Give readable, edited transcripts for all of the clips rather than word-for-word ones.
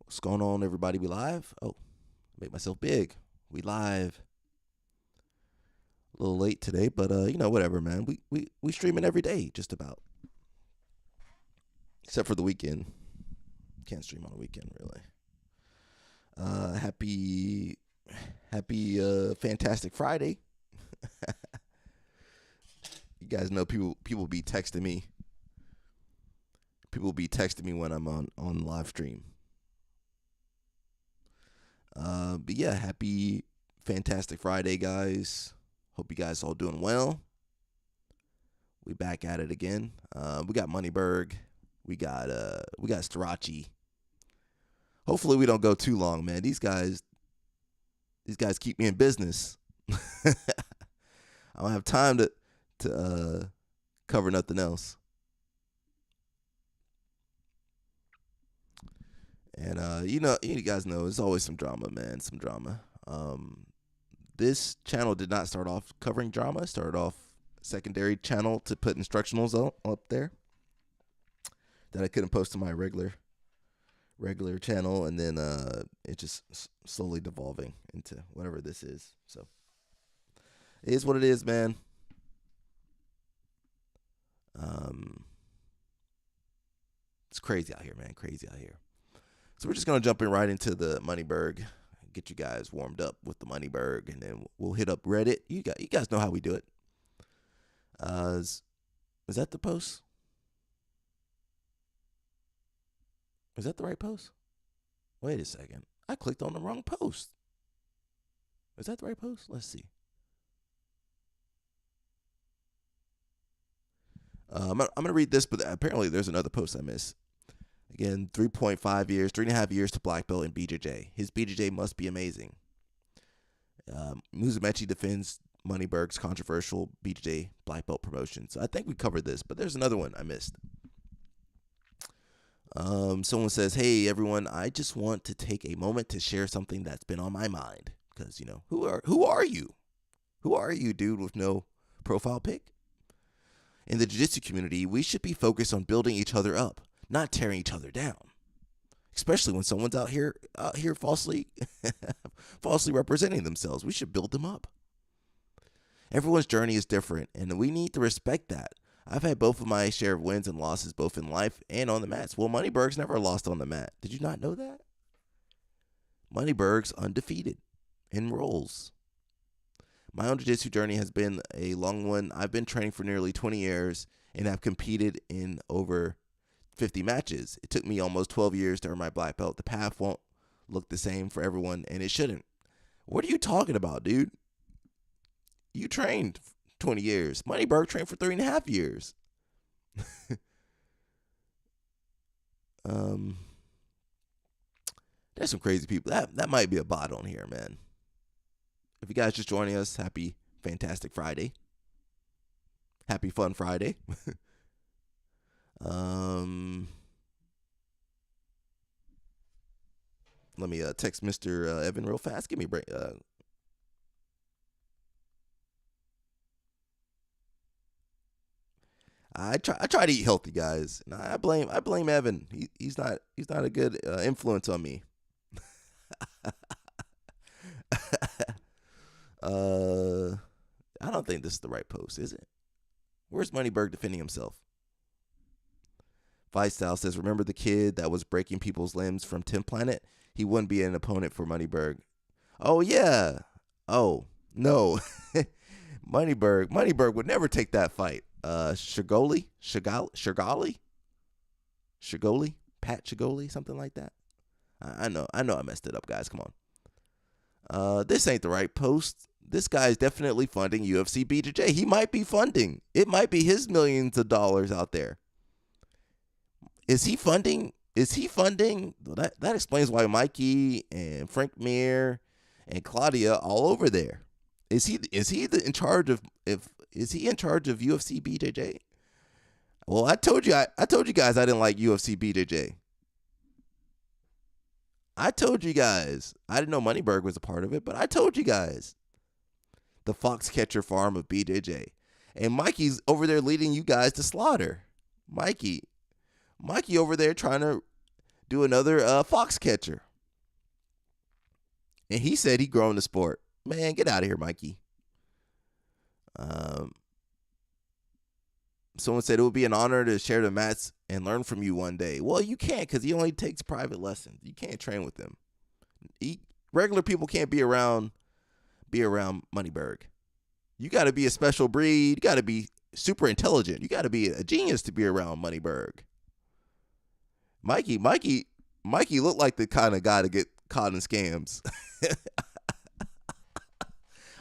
What's going on, everybody? We live? Oh, make myself big. We live. A little late today, but whatever, man. We streaming every day, just about. Except for the weekend. Can't stream on the weekend, really. Happy fantastic Friday. You guys know people be texting me. People be texting me when I'm on live stream. But yeah, happy fantastic Friday, guys. Hope you guys all doing well. We back at it again. We got Moneyberg. We got Strachey. Hopefully we don't go too long, man. These guys keep me in business. I don't have time to cover nothing else. And you guys know there's always some drama, man. Some drama. This channel did not start off covering drama. It started off secondary channel to put instructionals up there that I couldn't post to my regular channel, and then it just slowly devolving into whatever this is. So it is what it is, man. It's crazy out here, man. Crazy out here. So we're just gonna jump in right into the Moneyberg, get you guys warmed up with the Moneyberg, and then we'll hit up Reddit. You guys know how we do it. Is that the post? Is that the right post? Wait a second. I clicked on the wrong post. Is that the right post? Let's see. I'm gonna read this, but apparently there's another post I missed. Again, 3.5 years to black belt in BJJ. His BJJ must be amazing. Musumeci defends Moneyberg's controversial BJJ black belt promotion. So I think we covered this, but there's another one I missed. Someone says, "Hey everyone, I just want to take a moment to share something that's been on my mind. Because who are you? Who are you, dude, with no profile pic? In the jiu-jitsu community, we should be focused on building each other up, not tearing each other down. Especially when someone's out here falsely representing themselves. We should build them up. Everyone's journey is different, and we need to respect that. I've had both of my share of wins and losses, both in life and on the mats. Well, Moneyberg's never lost on the mat. Did you not know that? Moneyberg's undefeated in rolls. My own jiu-jitsu journey has been a long one. I've been training for nearly 20 years and have competed in over 50 matches. It took me almost 12 years to earn my black belt. The path won't look the same for everyone, and it shouldn't. What are you talking about, dude? You trained 20 years. Moneyberg trained for 3.5 years. There's some crazy people. That might be a bot on here, man. If you guys just joining us, happy fantastic Friday. Happy fun Friday. Let me text Mr. Evan real fast. Give me a break. I try to eat healthy, guys. And I blame Evan. He's not a good influence on me. I don't think this is the right post, is it? Where's Moneyberg defending himself? Vice Style says, remember the kid that was breaking people's limbs from Tim Planet? He wouldn't be an opponent for Moneyberg. Oh, yeah. Oh, no. Moneyberg would never take that fight. Shigoli? Pat Shigoli? Something like that. I know I messed it up, guys. Come on. This ain't the right post. This guy's definitely funding UFC BJJ. He might be funding. It might be his millions of dollars out there. Is he funding? That explains why Mikey and Frank Mir and Claudia all over there. Is he in charge of UFC BJJ? Well, I told you guys I didn't like UFC BJJ. I told you guys. I didn't know Moneyberg was a part of it, but I told you guys. The Foxcatcher farm of BJJ. And Mikey's over there leading you guys to slaughter. Mikey over there trying to do another fox catcher. And he said he grown the sport. Man, get out of here, Mikey. Someone said it would be an honor to share the mats and learn from you one day. Well, you can't because he only takes private lessons. You can't train with him. Regular people can't be around Moneyberg. You got to be a special breed. You got to be super intelligent. You got to be a genius to be around Moneyberg. Mikey looked like the kind of guy to get caught in scams.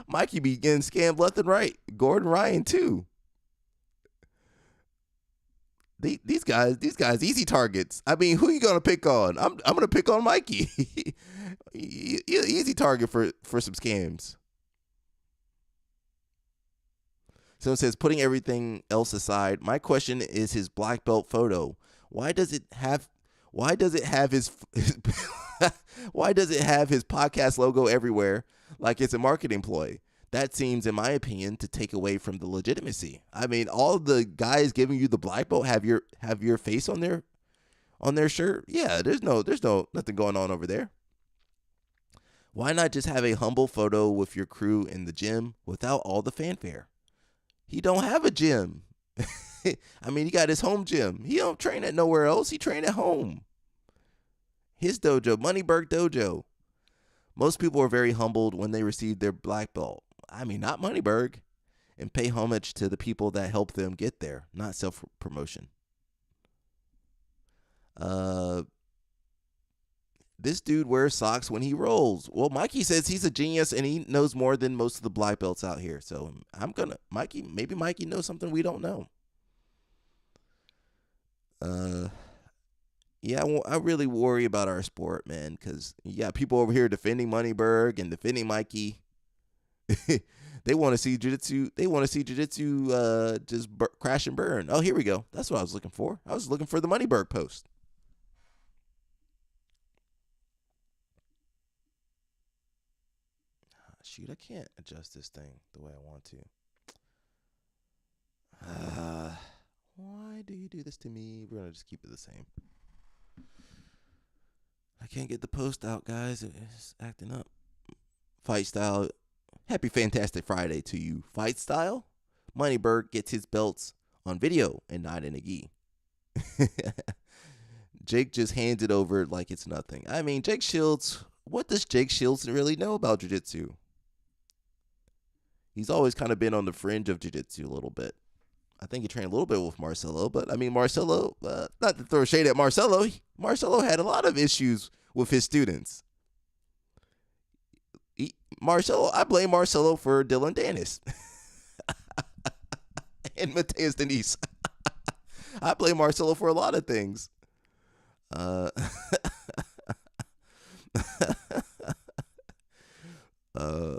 Mikey be getting scammed left and right. Gordon Ryan too. These guys, easy targets. I mean, who are you gonna pick on? I'm gonna pick on Mikey. Easy target for some scams. Someone says, putting everything else aside, my question is his black belt photo. Why does it have his why does it have his podcast logo everywhere like it's a marketing ploy? That seems, in my opinion, to take away from the legitimacy. I mean, all the guys giving you the black belt have your face on their shirt. Yeah, there's nothing going on over there. Why not just have a humble photo with your crew in the gym without all the fanfare? He don't have a gym. I mean, he got his home gym. He don't train at nowhere else. He train at home. His dojo, Moneyberg Dojo. Most people are very humbled when they receive their black belt. I mean, not Moneyberg. And pay homage to the people that helped them get there, not self-promotion. This dude wears socks when he rolls. Well, Mikey says he's a genius and he knows more than most of the black belts out here. So maybe Mikey knows something we don't know. Yeah, I really worry about our sport, man, because you got people over here defending Moneyberg and defending Mikey. They want to see jiu-jitsu. They want to see jiu-jitsu just crash and burn. Oh, here we go. That's what I was looking for. I was looking for the Moneyberg post. Shoot, I can't adjust this thing the way I want to. Why do you do this to me? We're going to just keep it the same. I can't get the post out, guys. It's acting up. Fight Style. Happy Fantastic Friday to you. Fight Style. Moneyberg gets his belts on video and not in a gi. Jake just hands it over like it's nothing. I mean, Jake Shields, what does Jake Shields really know about jiu-jitsu? He's always kind of been on the fringe of jiu-jitsu a little bit. I think he trained a little bit with Marcelo, but I mean, Marcelo, not to throw shade at Marcelo, Marcelo had a lot of issues with his students. I blame Marcelo for Dylan Dennis and Mateus Denise. I blame Marcelo for a lot of things. I'm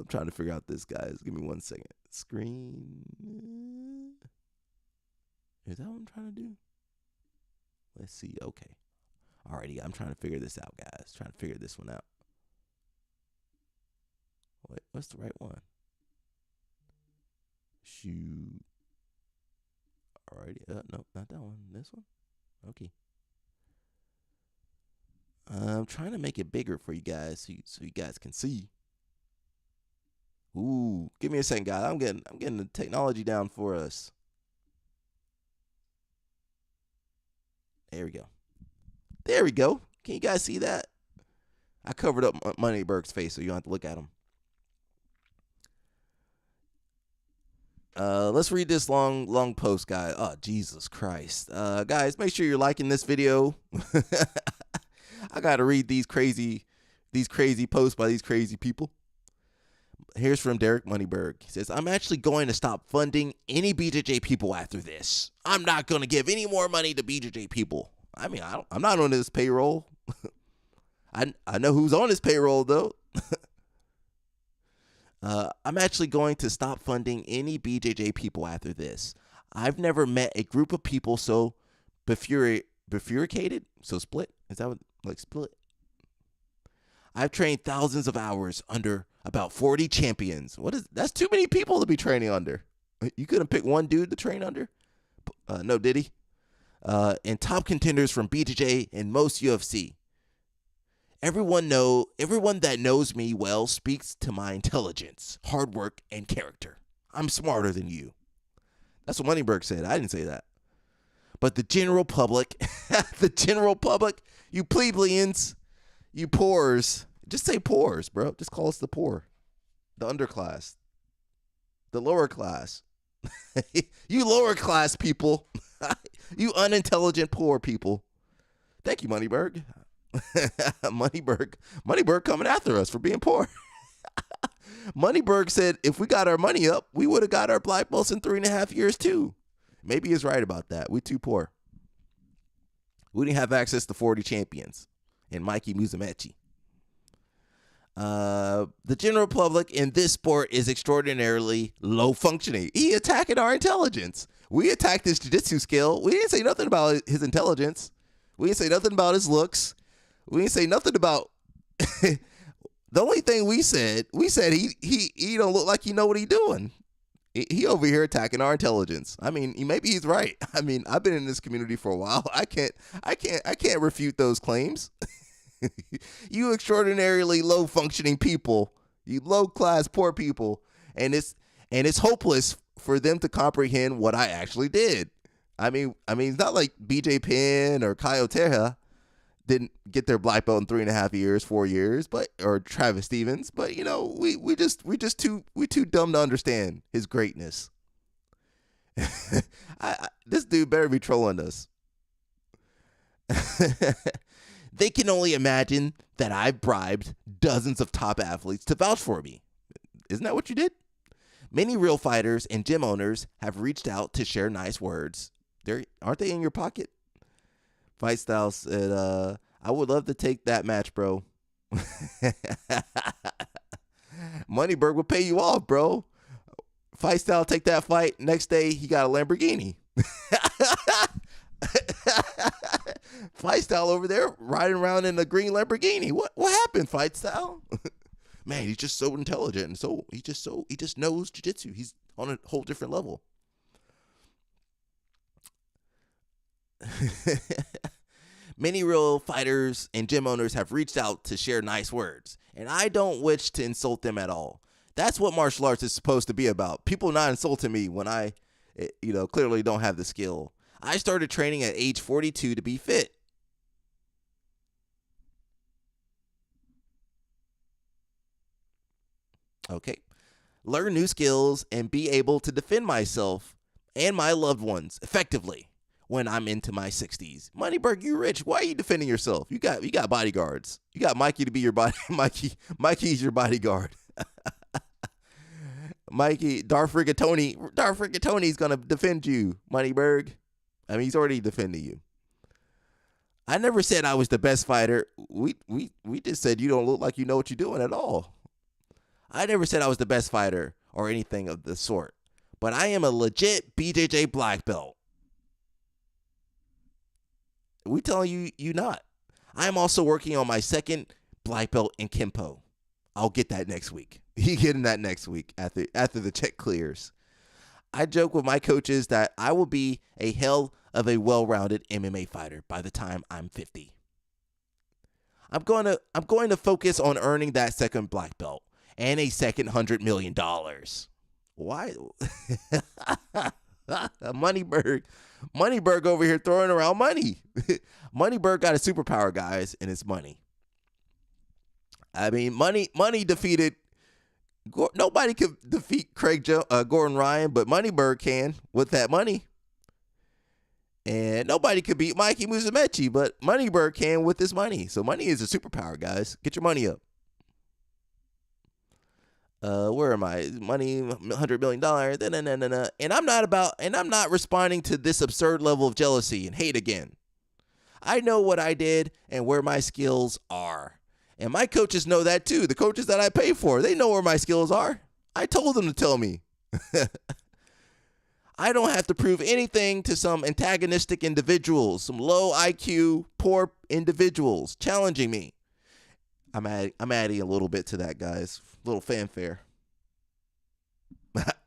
trying to figure out this, guys. Give me 1 second. Screen. Is that what I'm trying to do? Let's see. Okay. Alrighty. I'm trying to figure this out, guys. Trying to figure this one out. Wait, what's the right one? Shoot. Alrighty. No, not that one. This one? Okay. I'm trying to make it bigger for you guys so you guys can see. Ooh, give me a second, guys. I'm getting the technology down for us. There we go. There we go. Can you guys see that? I covered up Moneyberg's face so you don't have to look at him. Let's read this long post, guys. Oh, Jesus Christ. Guys, make sure you're liking this video. I got to read these crazy posts by these crazy people. Here's from Derek Moneyberg. He says, I'm actually going to stop funding any BJJ people after this. I'm not going to give any more money to BJJ people. I mean, I'm not on this payroll. I know who's on this payroll, though. I'm actually going to stop funding any BJJ people after this. I've never met a group of people so bifurcated. So split? Is that what, like split? I've trained thousands of hours under about 40 champions. That's too many people to be training under. You couldn't pick one dude to train under? No, did he? And top contenders from BJJ and most UFC. Everyone that knows me well speaks to my intelligence, hard work, and character. I'm smarter than you. That's what Moneyberg said. I didn't say that. But the general public, you plebeians, you poors, just say poors, bro. Just call us the poor, the underclass, the lower class. You lower class people, you unintelligent poor people. Thank you, Moneyberg. Moneyberg coming after us for being poor. Moneyberg said if we got our money up, we would have got our black belts in 3.5 years too. Maybe he's right about that. We too poor. We didn't have access to 40 champions and Mikey Musumeci. The general public in this sport is extraordinarily low functioning. He attacking our intelligence. We attacked his jiu-jitsu skill. We didn't say nothing about his intelligence. We didn't say nothing about his looks. We didn't say nothing about the only thing we said he don't look like he know what he doing. He over here attacking our intelligence. I mean, maybe he's right. I mean, I've been in this community for a while. I can't refute those claims. You extraordinarily low functioning people, you low class poor people, and it's hopeless for them to comprehend what I actually did. I mean, it's not like BJ Penn or Kyle Terra didn't get their black belt in 3.5 years, 4 years, or Travis Stevens, but you know, we too dumb to understand his greatness. This dude better be trolling us. They can only imagine that I've bribed dozens of top athletes to vouch for me. Isn't that what you did? Many real fighters and gym owners have reached out to share nice words. Aren't they in your pocket? Fight Style said, I would love to take that match, bro. Moneyberg will pay you off, bro. Fight Style, take that fight. Next day, he got a Lamborghini. Fight Style over there riding around in a green Lamborghini. What happened, Fight Style? Man, he's just so intelligent, and he just knows jiu-jitsu. He's on a whole different level. Many real fighters and gym owners have reached out to share nice words, and I don't wish to insult them at all. That's what martial arts is supposed to be about. People not insulting me when I, clearly don't have the skill. I started training at age 42 to be fit. Okay. Learn new skills and be able to defend myself and my loved ones effectively when I'm into my 60s. Moneyberg, you rich. Why are you defending yourself? You got bodyguards. You got Mikey to be your body. Mikey's your bodyguard. Mikey, Darth Rigatoni's gonna defend you, Moneyberg. I mean, he's already defending you. I never said I was the best fighter. We just said you don't look like you know what you're doing at all. I never said I was the best fighter or anything of the sort. But I am a legit BJJ black belt. We telling you not. I am also working on my second black belt in Kempo. I'll get that next week. You getting that next week after the check clears. I joke with my coaches that I will be a hell of a well-rounded MMA fighter by the time I'm 50. I'm going to focus on earning that second black belt and a second $100 million. Why? Moneyberg over here throwing around money. Moneyberg got a superpower, guys, and it's money. I mean, money defeated. Nobody could defeat Gordon Ryan, but Moneyberg can with that money. And nobody could beat Mikey Musumeci, but Moneyberg can with this money. So money is a superpower, guys. Get your money up. Where am I? Money, $100 million. And I'm not responding to this absurd level of jealousy and hate again. I know what I did and where my skills are. And my coaches know that too. The coaches that I pay for, they know where my skills are. I told them to tell me. I don't have to prove anything to some antagonistic individuals, some low IQ, poor individuals challenging me. I'm adding a little bit to that, guys. A little fanfare.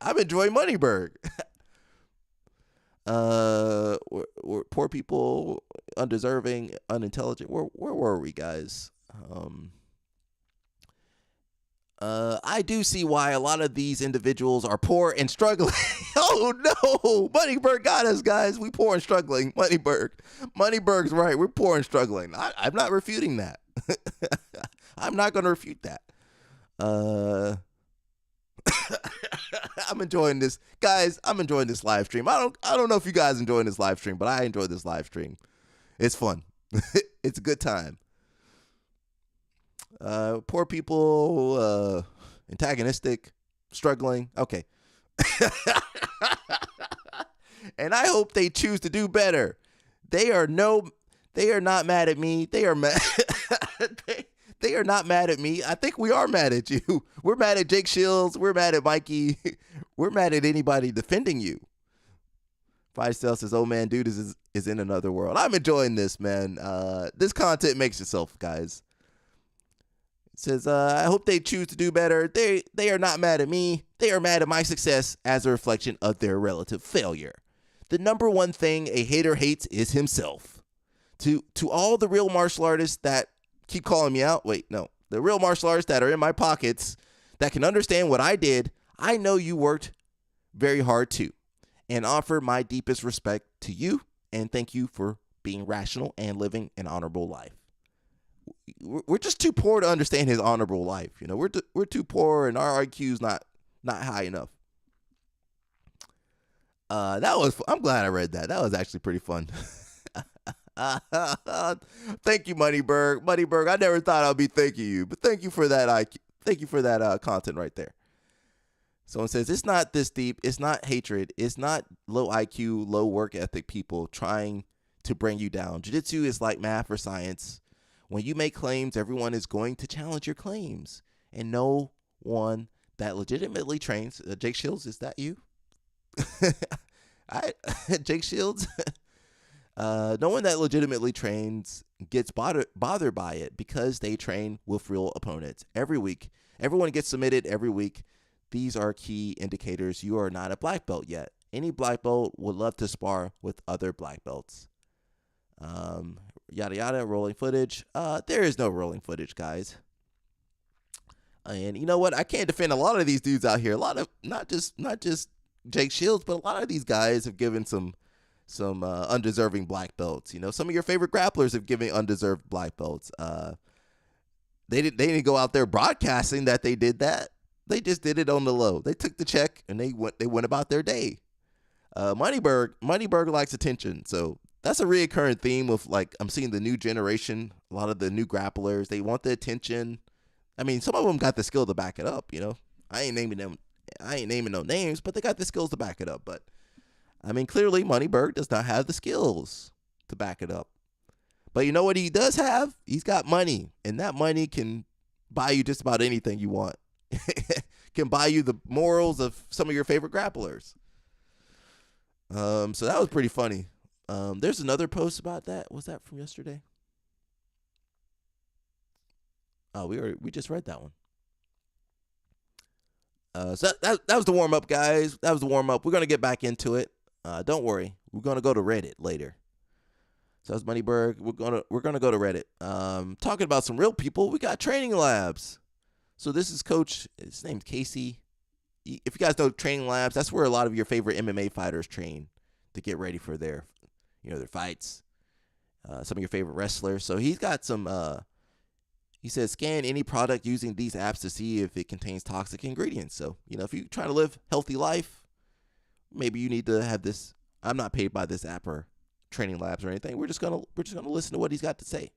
I'm enjoying Moneyberg. We're poor people, undeserving, unintelligent. Where were we, guys? I do see why a lot of these individuals are poor and struggling. Oh no, Moneyberg got us, guys. We poor and struggling. Moneyberg's right. We're poor and struggling. I'm not refuting that. I'm not going to refute that. I'm enjoying this, guys. I'm enjoying this live stream. I don't know if you guys enjoying this live stream, but I enjoy this live stream. It's fun. It's a good time. Poor people, antagonistic, struggling. Okay. And I hope they choose to do better. They are not mad at me. They are mad. They are not mad at me. I think we are mad at you. We're mad at Jake Shields. We're mad at Mikey. We're mad at anybody defending you. Five Style says, "Oh man, dude is in another world." I'm enjoying this, man. This content makes itself, guys. It says, "I hope they choose to do better. They are not mad at me. They are mad at my success as a reflection of their relative failure. The number one thing a hater hates is himself." To all the real martial artists that keep calling me out, the real martial artists that are in my pockets that can understand what I did, I know you worked very hard too, and offer my deepest respect to you and thank you for being rational and living an honorable life. We're just too poor to understand his honorable life. You know, we're too poor and our IQ's not high enough. I'm glad I read that. That was actually pretty fun. Thank you, Moneyberg. Moneyberg, I never thought I'd be thanking you, but thank you for that IQ. Thank you for that content right there. Someone says, "It's not this deep. It's not hatred. It's not low IQ, low work ethic people trying to bring you down. Jiu-jitsu is like math or science. When you make claims, everyone is going to challenge your claims. And no one that legitimately trains..." Jake Shields, is that you? Jake Shields? No one that legitimately trains gets bothered by it because they train with real opponents every week. Everyone gets submitted every week. These are key indicators you are not a black belt yet. Any black belt would love to spar with other black belts. Yada yada, rolling footage. There is no rolling footage, guys. And you know what? I can't defend a lot of these dudes out here. A lot of not just Jake Shields, but a lot of these guys have given some undeserving black belts. You know, some of your favorite grapplers have given undeserved black belts. They didn't go out there broadcasting that they did that. They just did it on the low. They took the check and they went about their day. Moneyberg likes attention, so that's a reoccurring theme with, like, I'm seeing the new generation. A lot of the new grapplers, they want the attention. I mean, some of them got the skill to back it up. You know, I ain't naming no names, but they got the skills to back it up. But I mean, clearly Moneyberg does not have the skills to back it up. But you know what he does have? He's got money, and that money can buy you just about anything you want. Can buy you the morals of some of your favorite grapplers. So that was pretty funny. There's another post about that. Was that from yesterday? Oh, we just read that one. So that was the warm up, guys. That was the warm up. We're gonna get back into it. Don't worry. We're gonna go to Reddit later. So that's Moneyberg. We're gonna go to Reddit. Talking about some real people. We got training labs. So this is Coach. His name's Casey. If you guys know training labs, that's where a lot of your favorite MMA fighters train to get ready for their fights. Some of your favorite wrestlers. So he's got some. He says, scan any product using these apps to see if it contains toxic ingredients. So, if you're trying to live healthy life, maybe you need to have this. I'm not paid by this app or training labs or anything. We're just gonna listen to what he's got to say.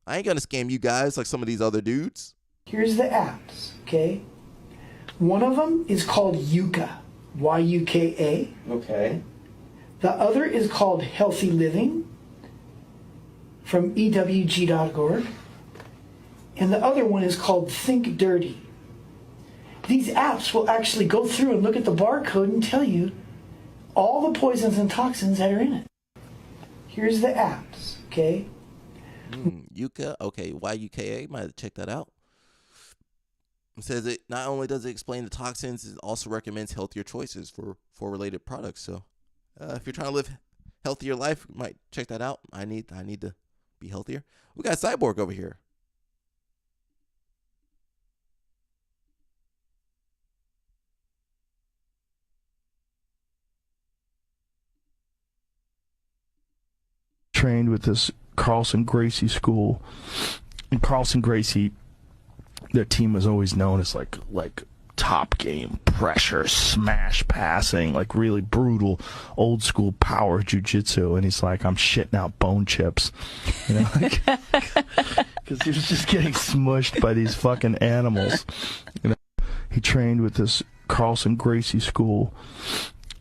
I ain't gonna scam you guys like some of these other dudes. Here's the apps, okay? One of them is called Yuka, Y-U-K-A. Okay. The other is called Healthy Living from EWG.org. And the other one is called Think Dirty. These apps will actually go through and look at the barcode and tell you all the poisons and toxins that are in it. Here's the apps, okay? Yuka, okay, Y-U-K-A, might have to check that out. It says it not only does it explain the toxins, it also recommends healthier choices for related products. So if you're trying to live healthier life, you might check that out. I need to be healthier. We got Cyborg over here. trained with this Carlson Gracie school. And Carlson Gracie, their team was always known as like top game pressure, smash passing, like really brutal old school power jiu-jitsu. And he's like, I'm shitting out bone chips, you know, because he was just getting smushed by these fucking animals. You know, he trained with this Carlson Gracie school.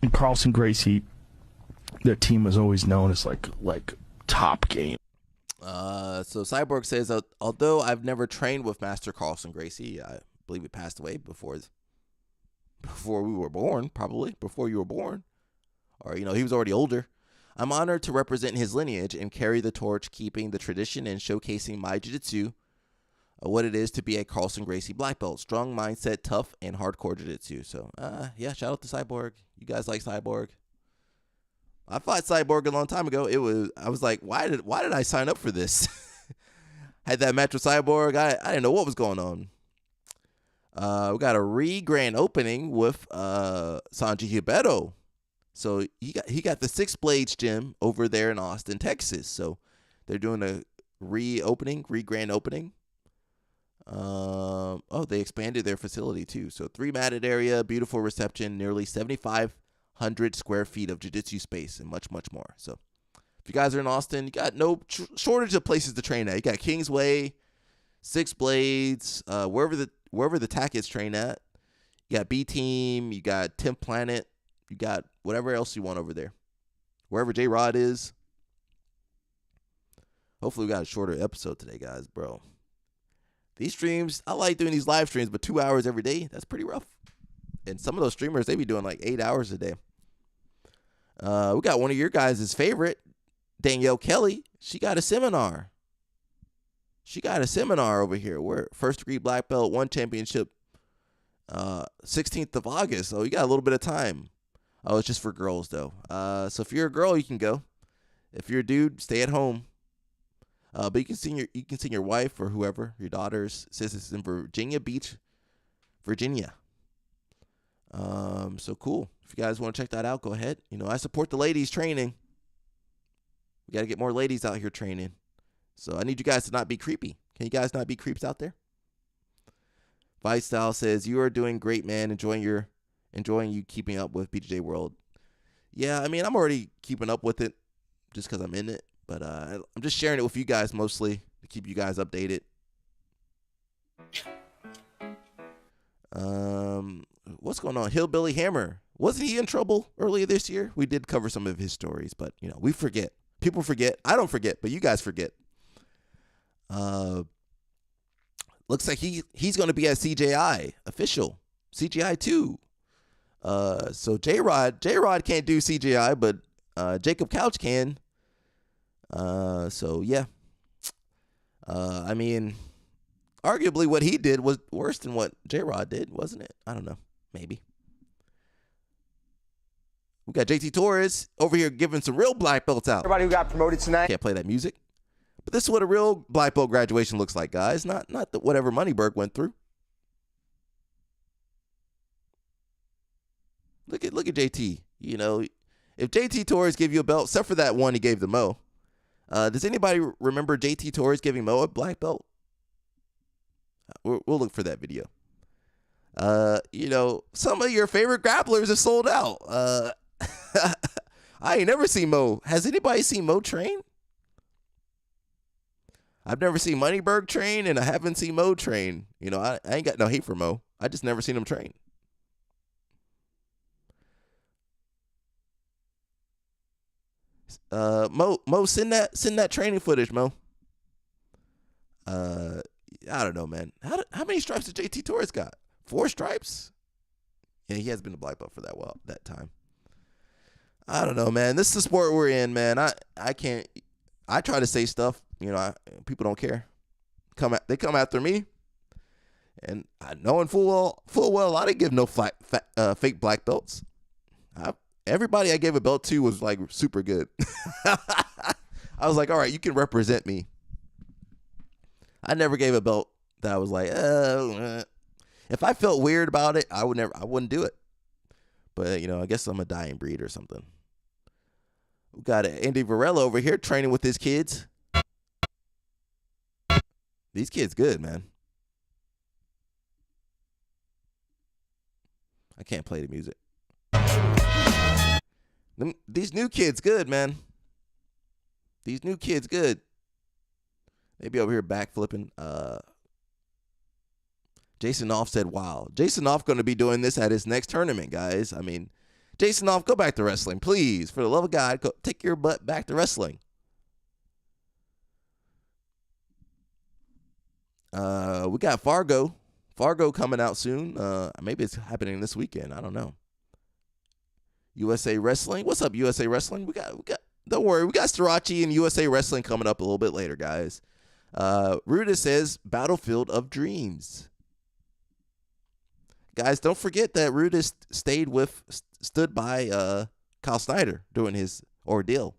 And Carlson Gracie, their team was always known as like top game. So Cyborg says, although I've never trained with Master Carlson Gracie, I believe he passed away before we were born, probably before you were born, or he was already older. I'm honored to represent his lineage and carry the torch, keeping the tradition and showcasing my jiu-jitsu, what it is to be a Carlson Gracie black belt. Strong mindset, tough, and hardcore jiu-jitsu. So, yeah, shout out to Cyborg. You guys like Cyborg? I fought Cyborg a long time ago. I was like, why did I sign up for this? Had that match with Cyborg. I didn't know what was going on. We got a grand opening with Sanji Hibeto. So he got the Six Blades gym over there in Austin, Texas. So they're doing a grand opening. They expanded their facility too. So 3 matted area, beautiful reception, nearly 7,500 square feet of jiu-jitsu space, and much, much more. So if you guys are in Austin, you got no shortage of places to train at. You got Kingsway, Six Blades, wherever the TAC is trained at. You got B Team, you got 10th Planet, you got whatever else you want over there. Wherever J-Rod is. Hopefully we got a shorter episode today, guys, bro. These streams, I like doing these live streams, but 2 hours every day, that's pretty rough. And some of those streamers, they be doing like 8 hours a day. We got one of your guys' favorite, Danielle Kelly. She got a seminar. Over here. We're first degree black belt, 1 championship, 16th of August. So you got a little bit of time. Oh, it's just for girls though. So if you're a girl, you can go. If you're a dude, stay at home. But you can send your wife or whoever, your daughters. Says it's in Virginia Beach, Virginia. So cool. If you guys want to check that out, go ahead. I support the ladies training. We got to get more ladies out here training. So I need you guys to not be creepy. Can you guys not be creeps out there? Vice Style says, you are doing great, man. Enjoying you keeping up with BJJ World. Yeah, I mean, I'm already keeping up with it just because I'm in it. But I'm just sharing it with you guys mostly to keep you guys updated. What's going on? Hillbilly Hammer. Wasn't he in trouble earlier this year? We did cover some of his stories, but, we forget. People forget. I don't forget, but you guys forget. Looks like he's going to be at CJI official. CGI 2. So J-Rod can't do CGI, but Jacob Couch can. So yeah. I mean, arguably what he did was worse than what J-Rod did, wasn't it? I don't know. Maybe. We got JT Torres over here giving some real black belts out. Everybody who got promoted tonight. Can't play that music. But this is what a real black belt graduation looks like, guys. Not whatever Moneyberg went through. Look at JT. If JT Torres gave you a belt, except for that one he gave to Mo. Does anybody remember JT Torres giving Mo a black belt? We'll look for that video. Some of your favorite grapplers have sold out. I ain't never seen Mo. Has anybody seen Mo train? I've never seen Moneyberg train, and I haven't seen Mo train. I ain't got no hate for Mo. I just never seen him train. Mo, send that training footage, Mo. I don't know, man. How many stripes did JT Torres got? 4 stripes? Yeah, he has been a black belt for that time. I don't know, man. This is the sport we're in, man. I can't. I try to say stuff, people don't care. They come after me, and knowing full well I didn't give no fake black belts. Everybody I gave a belt to was like super good. I was like, all right, you can represent me. I never gave a belt that I was like, if I felt weird about it, I wouldn't do it. But I guess I'm a dying breed or something. We got Andy Varela over here training with his kids. These kids good, man. I can't play the music. These new kids good, man. These new kids good. They be over here backflipping. Jason Off said, wow. Jason Off going to be doing this at his next tournament, guys. I mean, Jason Off, go back to wrestling, please. For the love of God, go take your butt back to wrestling. We got Fargo. Fargo coming out soon. Maybe it's happening this weekend. I don't know. USA Wrestling. What's up, USA Wrestling? We got. Don't worry, we got Starachi and USA Wrestling coming up a little bit later, guys. Ruda says Battlefield of Dreams. Guys, don't forget that Ruda stood by Kyle Snyder during his ordeal.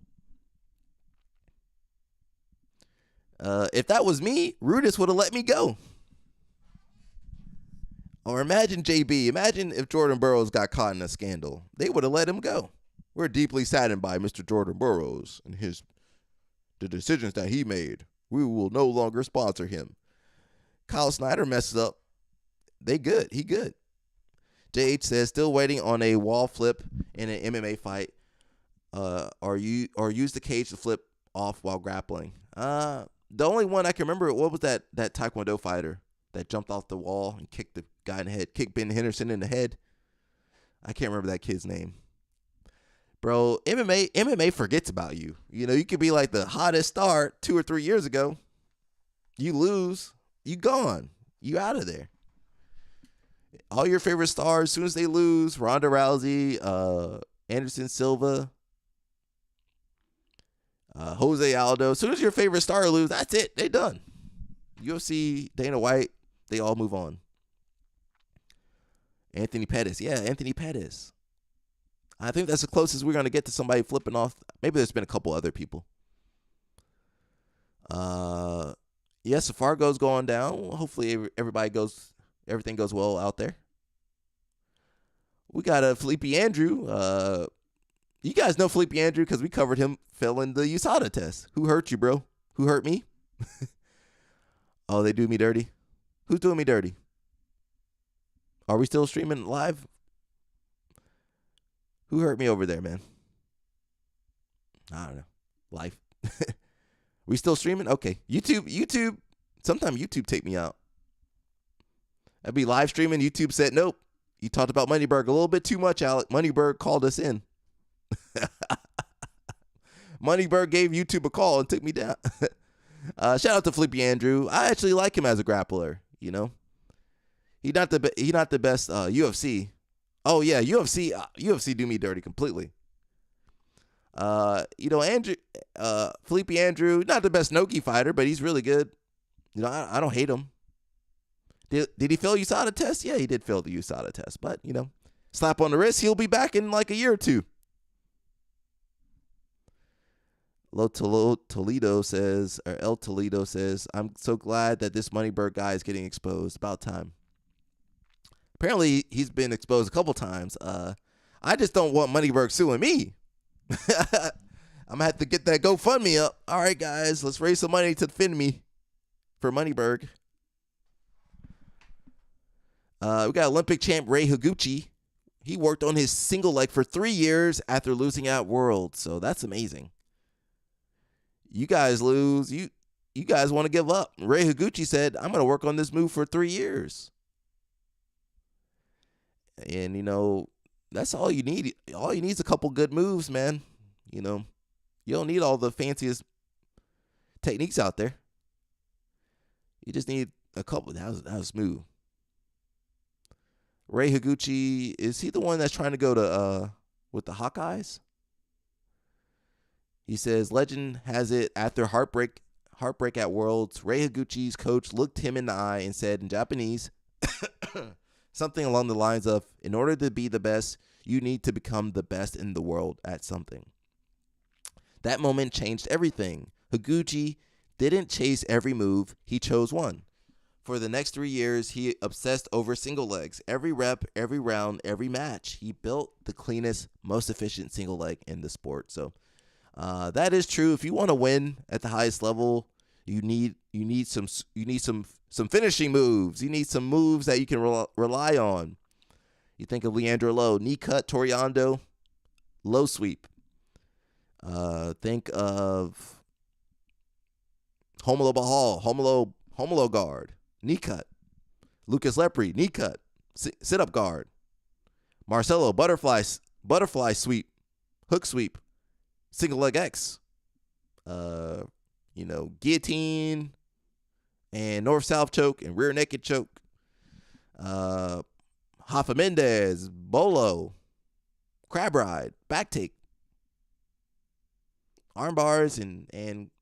If that was me, Rudis would have let me go. Or imagine JB. Imagine if Jordan Burroughs got caught in a scandal. They would have let him go. We're deeply saddened by Mr. Jordan Burroughs and the decisions that he made. We will no longer sponsor him. Kyle Snyder messes up. They good. He good. JH says still waiting on a wall flip in an MMA fight. Or use the cage to flip off while grappling. The only one I can remember, what was that Taekwondo fighter that jumped off the wall and kicked the guy in the head, kicked Ben Henderson in the head? I can't remember that kid's name. Bro, MMA forgets about you. You know, you could be like the hottest star 2 or 3 years ago. You lose, you gone. You out of there. All your favorite stars, as soon as they lose, Ronda Rousey, Anderson Silva, Jose Aldo. As soon as your favorite star lose, that's it. They done. UFC, Dana White, they all move on. Anthony Pettis. Yeah, Anthony Pettis. I think that's the closest we're going to get to somebody flipping off. Maybe there's been a couple other people. Yes, Fargo's going down. Hopefully everything goes well out there. We got Felipe Andrew. You guys know Felipe Andrew because we covered him failing the USADA test. Who hurt you, bro? Who hurt me? Oh, they do me dirty? Who's doing me dirty? Are we still streaming live? Who hurt me over there, man? I don't know. Life. We still streaming? Okay. YouTube. Sometimes YouTube take me out. I'd be live streaming. YouTube said, nope. You talked about Moneyberg a little bit too much, Alec. Moneyberg called us in. Moneyberg gave YouTube a call and took me down. Shout out to Felipe Andrew. I actually like him as a grappler. You know, he's not the best UFC. Oh yeah, UFC do me dirty completely. Andrew, Felipe Andrew, not the best Nogi fighter, but he's really good. You know, I don't hate him. Did he fail USADA test? Yeah, he did fail the USADA test, but you know, slap on the wrist, he'll be back in like a year or two. El Toledo says, I'm so glad that this Moneyberg guy is getting exposed. About time. Apparently, he's been exposed a couple times. I just don't want Moneyberg suing me. I'm going to have to get that GoFundMe up. All right, guys, let's raise some money to defend me for Moneyberg. We got Olympic champ Ray Higuchi. He worked on his single leg for 3 years after losing at Worlds, so that's amazing. You guys lose. You guys want to give up. Ray Higuchi said, I'm going to work on this move for 3 years. And, you know, that's all you need. All you need is a couple good moves, man. You know, you don't need all the fanciest techniques out there. You just need a couple. That was smooth. Ray Higuchi, is he the one that's trying to go to with the Hawkeyes? He says, legend has it, after heartbreak at Worlds, Ray Higuchi's coach looked him in the eye and said in Japanese, something along the lines of, in order to be the best, you need to become the best in the world at something. That moment changed everything. Higuchi didn't chase every move, he chose one. For the next 3 years, he obsessed over single legs. Every rep, every round, every match. He built the cleanest, most efficient single leg in the sport. So That is true. If you want to win at the highest level, you need some finishing moves. You need some moves that you can rely on. You think of Leandro Low, knee cut, Toriando, low sweep. Think of Homolo Bahal, Homolo guard, knee cut. Lucas Lepre, knee cut, sit up guard. Marcelo, butterfly sweep, hook sweep, single leg X. Guillotine and north-south choke and rear naked choke. Hoffa Mendez, Bolo, crab ride, back take, arm bars and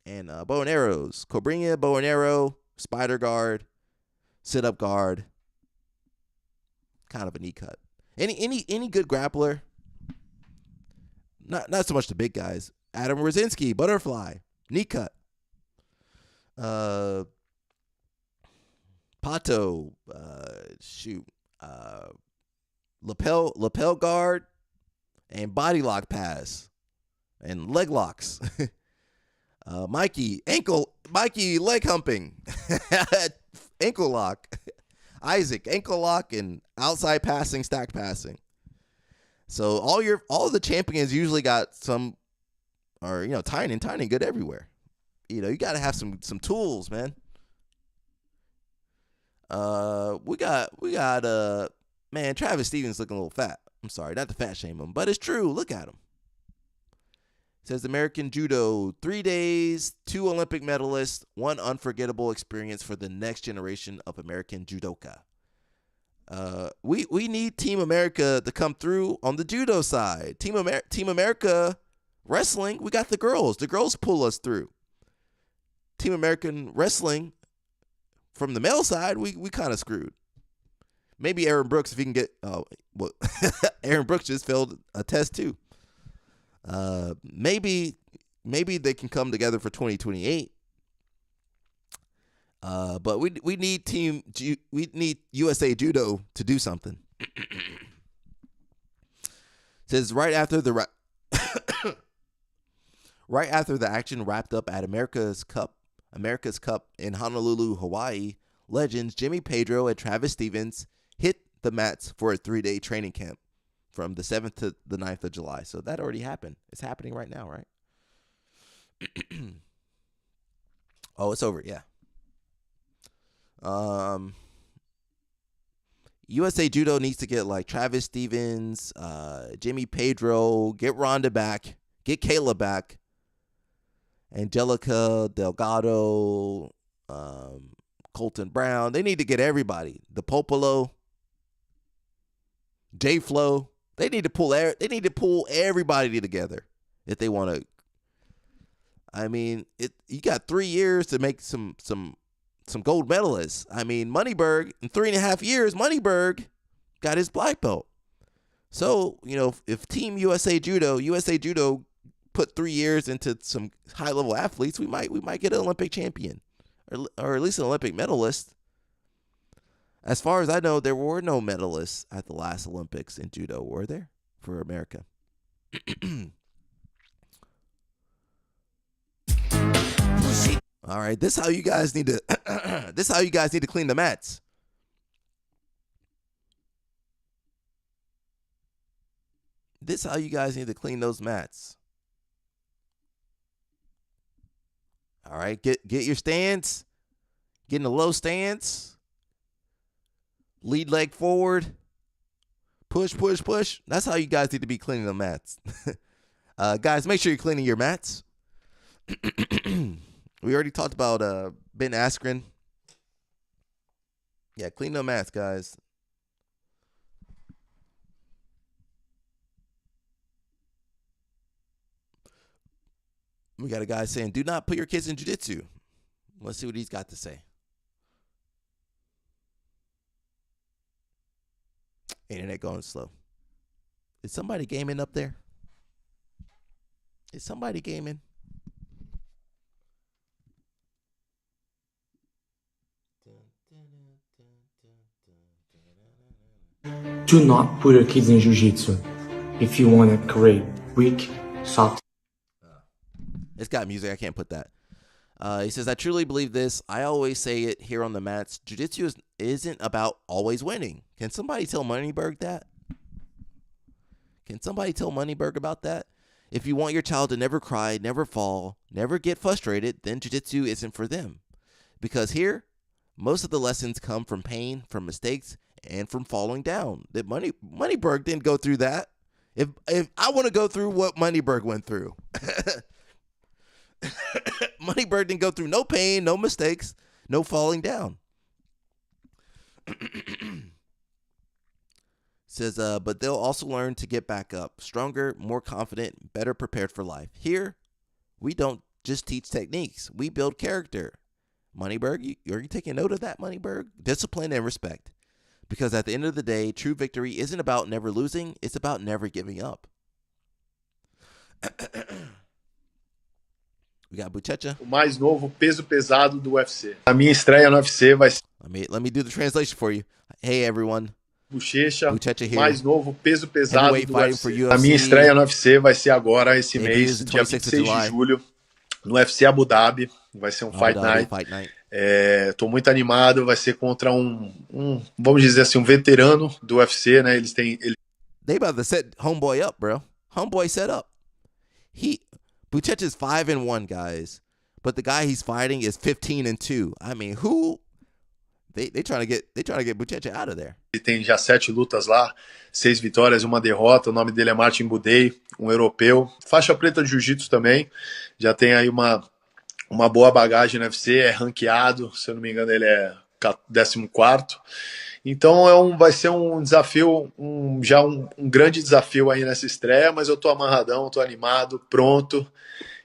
bow and arrows. Cobrinha, bow and arrow, spider guard, sit up guard, kind of a knee cut. Any good grappler, not so much the big guys. Adam Rosinski, butterfly, knee cut. Pato, lapel guard and body lock pass and leg locks. Mikey leg humping, ankle lock. Isaac, ankle lock and outside passing, stack passing. So all the champions usually got some, or tiny good everywhere. You got to have some tools, man. We got man, Travis Stevens looking a little fat. I'm sorry, not to fat shame him, but it's true. Look at him. It says American Judo, 3 days, 2 Olympic medalists, 1 unforgettable experience for the next generation of American judoka. We need Team America to come through on the judo side. Team America wrestling, we got the girls. The girls pull us through. Team American wrestling, from the male side, we kind of screwed. Maybe Aaron Brooks, if he can get, Aaron Brooks just failed a test too. Maybe they can come together for 2028. But we need USA Judo to do something. It says right after the action wrapped up at America's Cup in Honolulu, Hawaii, legends Jimmy Pedro and Travis Stevens hit the mats for a 3-day training camp from the 7th to the 9th of July. So that already happened. It's happening right now, right? Oh, it's over. Yeah. USA Judo needs to get like Travis Stevens, Jimmy Pedro, get Rhonda back, get Kayla back, Angelica Delgado, Colton Brown. They need to get everybody. The Popolo, J Flow. They need to pull everybody together if they want to. I mean, you got 3 years to make some gold medalists. I mean, Moneyberg, in 3.5 years, Moneyberg got his black belt. So, if Team USA Judo put 3 years into some high level athletes, we might get an Olympic champion or at least an Olympic medalist. As far as I know, there were no medalists at the last Olympics in judo, were there, for America? All right, this is how you guys need to clean the mats. This is how you guys need to clean those mats. All right, get your stance. Get in a low stance. Lead leg forward. Push, push, push. That's how you guys need to be cleaning the mats. Guys, make sure you're cleaning your mats. We already talked about Ben Askren. Yeah, clean the mats, guys. We got a guy saying, do not put your kids in jiu-jitsu. Let's see what he's got to say. Internet going slow. Is somebody gaming up there? Is somebody gaming? Do not put your kids in jiu-jitsu if you want to create weak, soft. It's got music. I can't put that. He says, I truly believe this. I always say it here on the mats. Jiu-jitsu isn't about always winning. Can somebody tell Moneyberg that? Can somebody tell Moneyberg about that? If you want your child to never cry, never fall, never get frustrated, then jiu-jitsu isn't for them. Because here, most of the lessons come from pain, from mistakes, and from falling down. That Moneyberg didn't go through that. If I want to go through what Moneyberg went through. Moneyberg didn't go through no pain, no mistakes, no falling down. Says, but they'll also learn to get back up, stronger, more confident, better prepared for life. Here, we don't just teach techniques. We build character. Moneyberg, are you taking note of that, Moneyberg? Discipline and respect. Because at the end of the day, true victory isn't about never losing. It's about never giving up. We got Buchecha. O mais novo peso pesado do UFC. A minha estreia no UFC vai ser Let me do the translation for you. Hey, everyone. Buchecha, Buchecha here. mais novo peso pesado Heavyweight do fighting UFC. for UFC. A minha estreia no UFC vai ser agora, esse mês, dia 26 26 de julho, no UFC Abu Dhabi. Vai ser um Fight Night. Tô muito animado, vai ser contra vamos dizer assim, um veterano do UFC, né? They about to set homeboy up, bro. Homeboy set up. Buchecha's 5-1, guys, but the guy he's fighting is 15-2. I mean, who? They trying to get Buchecha out of there. Ele tem já 7 lutas lá, 6 vitórias e 1 derrota. O nome dele é Martin Budei, um europeu, faixa preta de jiu-jitsu também. Já tem aí uma boa bagagem no UFC, é ranqueado, se eu não me engano ele é 14º. Então vai ser um desafio, um grande desafio aí nessa estreia, mas eu tô amarradão, tô animado, pronto,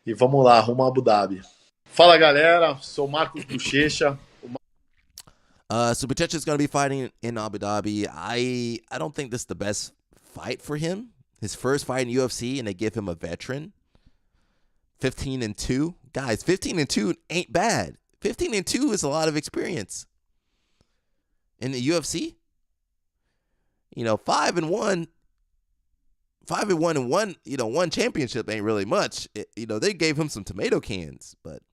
e vamos lá, rumo a Abu Dhabi. Fala galera, sou Marcos Buchecha. So Buchecha is going to be fighting in Abu Dhabi. I don't think this is the best fight for him. His first fight in UFC, and they give him a veteran. 15-2. Guys, 15-2 ain't bad. 15-2 is a lot of experience. In the UFC, 5-1 and one championship ain't really much. They gave him some tomato cans, but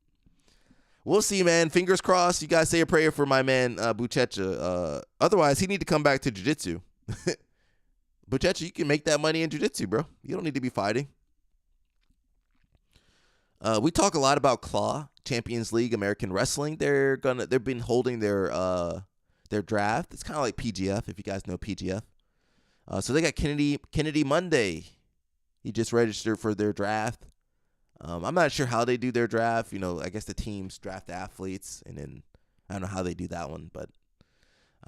we'll see, man. Fingers crossed. You guys say a prayer for my man Buchecha. Otherwise, he need to come back to jiu-jitsu. Buchecha, you can make that money in jiu-jitsu, bro. You don't need to be fighting. We talk a lot about Claw, Champions League American Wrestling. They've been holding their draft. It's kind of like PGF, if you guys know PGF. So they got Kennedy Monday. He just registered for their draft. I'm not sure how they do their draft. I guess the teams draft athletes, and then I don't know how they do that one, but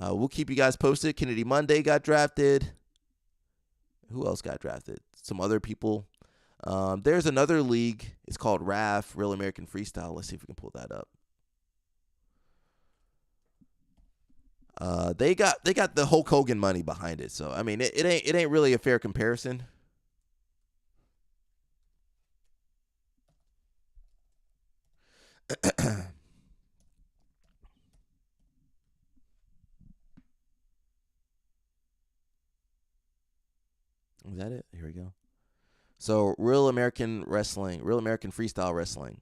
we'll keep you guys posted. Kennedy Monday got drafted. Who else got drafted? Some other people. There's another league. It's called RAF, Real American Freestyle. Let's see if we can pull that up. They got the Hulk Hogan money behind it, so I mean it ain't really a fair comparison. Is that it? Here we go. So Real American Wrestling, Real American Freestyle Wrestling.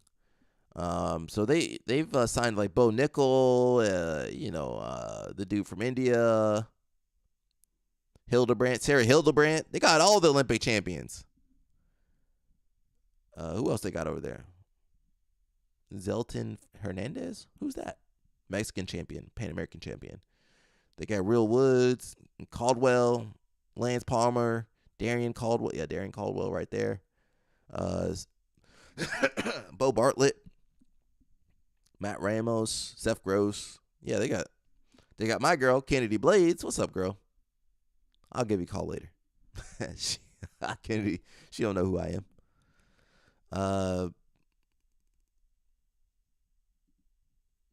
So they've signed like Bo Nickel, the dude from India, Sarah Hildebrandt. They got all the Olympic champions. Who else they got over there? Zelton Hernandez? Who's that? Mexican champion, Pan American champion. They got Real Woods, Caldwell, Lance Palmer, Darian Caldwell. Yeah, Darian Caldwell right there. Bo Bartlett, Matt Ramos, Seth Gross. Yeah, they got my girl, Kennedy Blades. What's up, girl? I'll give you a call later. Kennedy, she don't know who I am.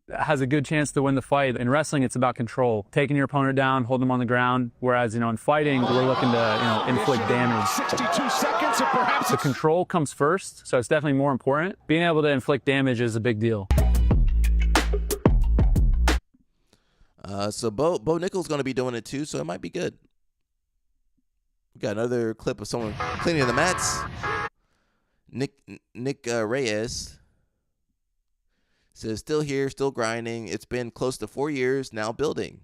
Has a good chance to win the fight. In wrestling, it's about control, taking your opponent down, holding them on the ground. Whereas, in fighting, we're looking to, inflict damage. 62 seconds, or perhaps The control comes first, so it's definitely more important. Being able to inflict damage is a big deal. So Bo Nickel's going to be doing it too, so it might be good. We got another clip of someone cleaning the mats. Nick Reyes says, still here, still grinding. It's been close to 4 years now building.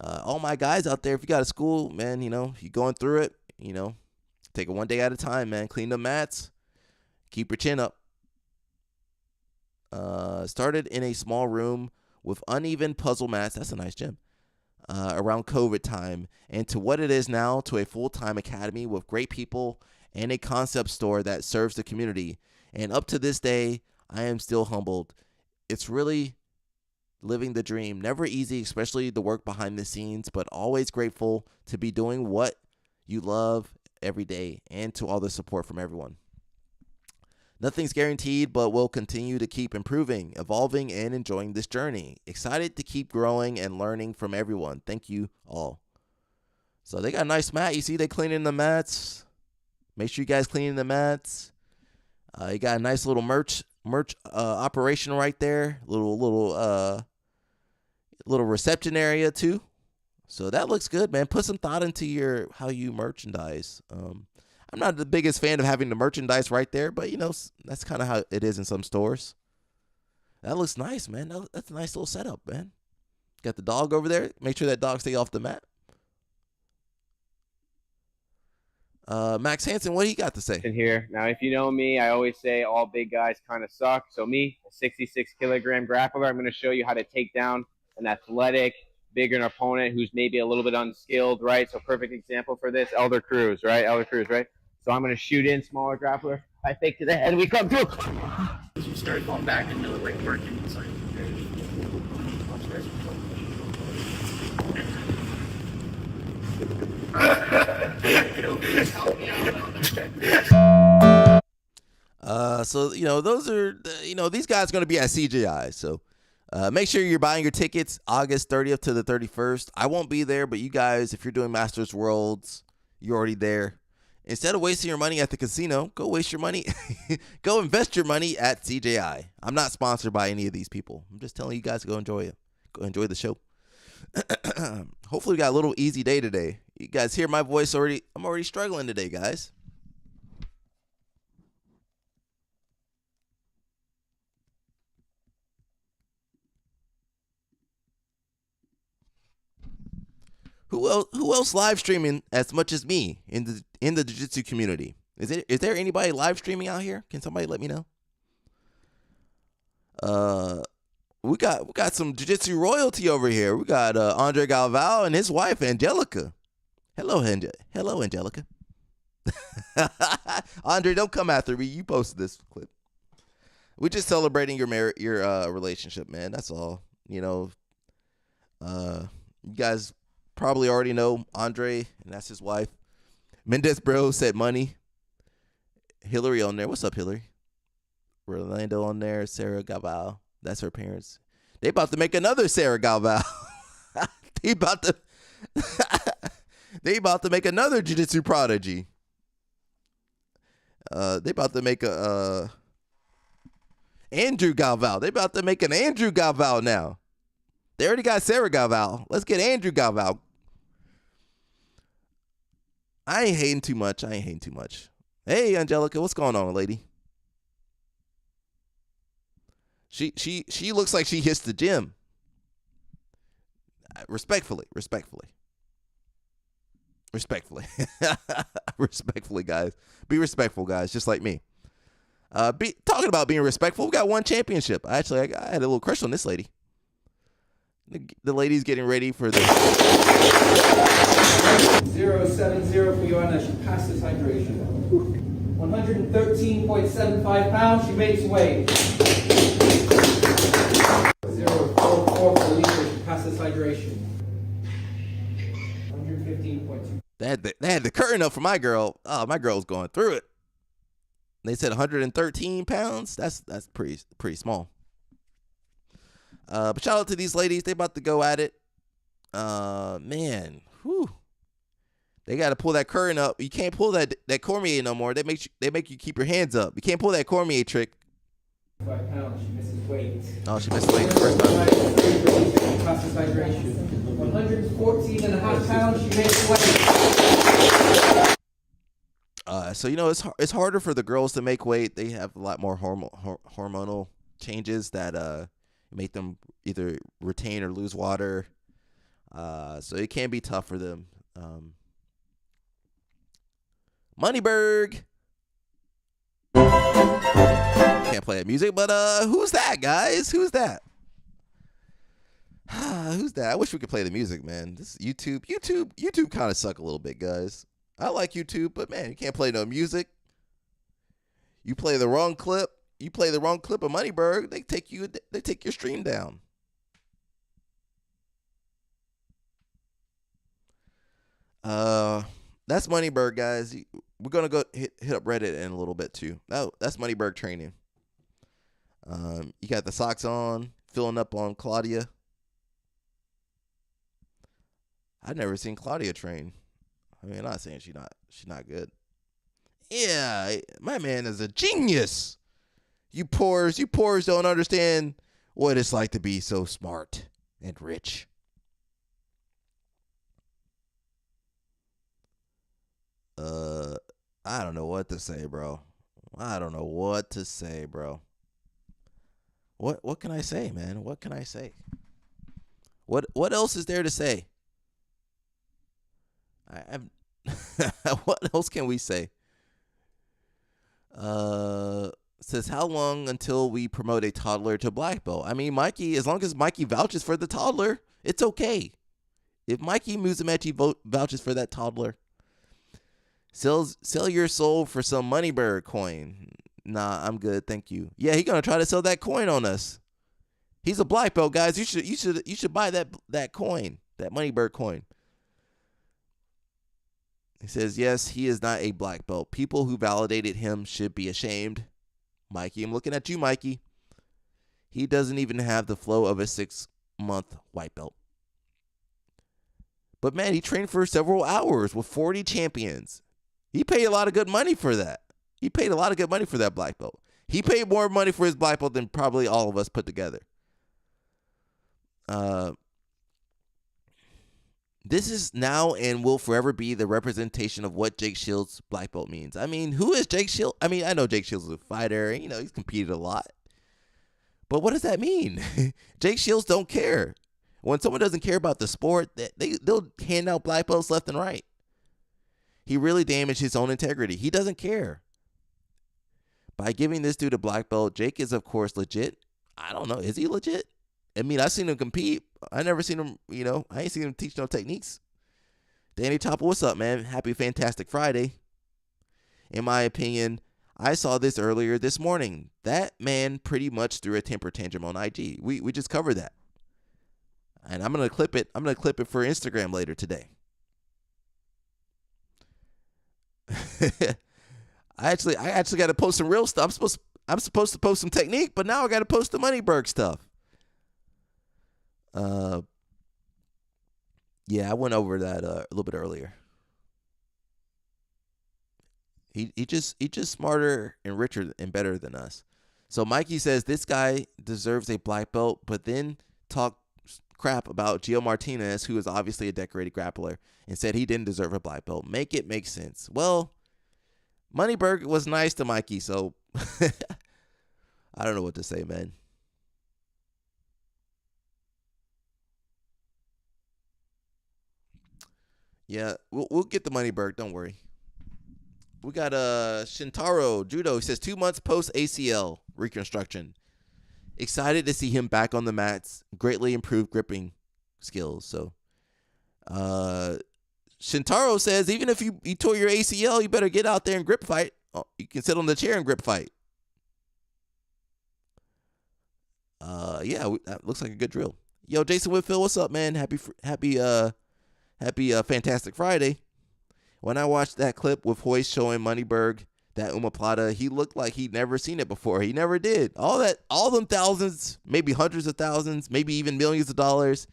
All my guys out there, if you got a school, man, you're going through it, take it one day at a time, man. Clean the mats. Keep your chin up. Started in a small room with uneven puzzle mats. That's a nice gym. Around COVID time. And to what it is now, to a full-time academy with great people and a concept store that serves the community. And up to this day, I am still humbled. It's really living the dream. Never easy, especially the work behind the scenes, but always grateful to be doing what you love every day and to all the support from everyone. Nothing's guaranteed, but we'll continue to keep improving, evolving, and enjoying this journey. Excited to keep growing and learning from everyone. Thank you all. So they got a nice mat. You see they cleaning the mats. Make sure you guys cleaning the mats. You got a nice little merch operation right there. Little reception area too. So that looks good, man. Put some thought into how you merchandise. I'm not the biggest fan of having the merchandise right there, but that's kind of how it is in some stores. That looks nice, man. That's a nice little setup, man. Got the dog over there. Make sure that dog stay off the mat. Max Hansen, what do you got to say? Here. Now, if you know me, I always say all big guys kind of suck. So me, a 66-kilogram grappler, I'm going to show you how to take down an athletic, bigger opponent who's maybe a little bit unskilled, right? So perfect example for this, Elder Cruz, right? So I'm going to shoot in, smaller grappler. I fake to the head, we come through. You start going back into the ring working. It's like, So those are these guys are going to be at CJI. So make sure you're buying your tickets August 30th to the 31st. I won't be there, but you guys, if you're doing Masters Worlds, you're already there. Instead of wasting your money at the casino, go waste your money. Go invest your money at CJI. I'm not sponsored by any of these people. I'm just telling you guys to go enjoy it. Go enjoy the show. Hopefully we got a little easy day today. You guys hear my voice already? I'm already struggling today, guys. Who else live streaming as much as me in the jiu-jitsu community? Is there anybody live streaming out here? Can somebody let me know? We got some jiu-jitsu royalty over here. We got Andre Galvao and his wife Angelica. Hello, Angelica. Andre, don't come after me. You posted this clip. We're just celebrating your relationship, man. That's all. You guys probably already know Andre, and that's his wife. Mendez Bro said money. Hillary on there. What's up, Hillary? Rolando on there. Sarah Galvao. That's her parents. They about to make another Sarah Galvao. They about to make another jiu-jitsu prodigy. They about to make a Andrew Galvao. They about to make an Andrew Galvao now. They already got Sarah Galvao. Let's get Andrew Galvao. I ain't hating too much. Hey, Angelica, what's going on, lady? She looks like she hits the gym. Respectfully. Respectfully, guys. Be respectful, guys, just like me. Talking about being respectful, we got one championship. I had a little crush on this lady. The lady's getting ready for the 070 for Joanna. She passed this hydration. 113.75 pounds. She makes weight. 044 for Lisa. She passed this hydration. 115.2. They had the curtain up for my girl. Oh, my girl's going through it. They said 113 pounds. That's pretty small. But shout out to these ladies. They about to go at it. Man, whew. They got to pull that curtain up. You can't pull that Cormier no more. They make you keep your hands up. You can't pull that Cormier trick. 5 pounds. She misses weight. Oh, she missed weight the first time. Passes hydration. 114.5 pounds. She makes weight. So it's harder for the girls to make weight. They have a lot more hormonal changes that make them either retain or lose water. So it can be tough for them. Moneyberg. Can't play that music, but who's that, guys? Who's that? Who's that? I wish we could play the music, man. This is YouTube. YouTube kind of suck a little bit, guys. I like YouTube, but man, you can't play no music. You play the wrong clip. You play the wrong clip of Moneyberg, they take your stream down. That's Moneyberg, guys. We're gonna go hit up Reddit in a little bit too. No, that's Moneyberg training. You got the socks on, filling up on Claudia. I've never seen Claudia train. I mean, I'm not saying she's not good. Yeah, my man is a genius. You poors don't understand what it's like to be so smart and rich. I don't know what to say, bro. What can I say, man? What can I say? What else is there to say? What else can we say? Says how long until we promote a toddler to black belt? I mean, Mikey, as long as Mikey vouches for the toddler, it's okay. If Mikey Musumeci vouches for that toddler, sell your soul for some Moneyberg coin. Nah, I'm good, thank you. Yeah, he gonna try to sell that coin on us. He's a black belt, guys. You should buy that coin, that Moneyberg coin. He says, yes, he is not a black belt. People who validated him should be ashamed. Mikey, I'm looking at you, Mikey. He doesn't even have the flow of a 6-month white belt. But, man, he trained for several hours with 40 champions. He paid a lot of good money for that. He paid a lot of good money for that black belt. He paid more money for his black belt than probably all of us put together. This is now and will forever be the representation of what Jake Shields' black belt means. I mean, who is Jake Shields? I mean, I know Jake Shields is a fighter. He's competed a lot. But what does that mean? Jake Shields don't care. When someone doesn't care about the sport, they'll hand out black belts left and right. He really damaged his own integrity. He doesn't care. By giving this dude a black belt, Jake is, of course, legit. I don't know. Is he legit? I mean, I've seen him compete. I never seen him, I ain't seen him teach no techniques. Danny Topper, what's up, man? Happy Fantastic Friday. In my opinion, I saw this earlier this morning. That man pretty much threw a temper tantrum on IG. We just covered that. And I'm going to clip it. I'm going to clip it for Instagram later today. I actually got to post some real stuff. I'm supposed to post some technique, but now I got to post the Moneyberg stuff. Yeah, I went over that a little bit earlier. He just smarter and richer and better than us. So Mikey says this guy deserves a black belt, but then talk crap about Gio Martinez, who is obviously a decorated grappler, and said he didn't deserve a black belt. Make it make sense. Well, Moneyberg was nice to Mikey, so I don't know what to say, man. Yeah, we'll get the Moneyberg. Don't worry. We got Shintaro Judo. He says 2 months post ACL reconstruction. Excited to see him back on the mats. Greatly improved gripping skills. So, Shintaro says even if you tore your ACL, you better get out there and grip fight. Oh, you can sit on the chair and grip fight. Yeah, that looks like a good drill. Yo, Jason Whitfield, what's up, man? Happy Fantastic Friday. When I watched that clip with Hoist showing Moneyberg that omoplata, he looked like he'd never seen it before. He never did. All them thousands, maybe hundreds of thousands, maybe even millions of dollars,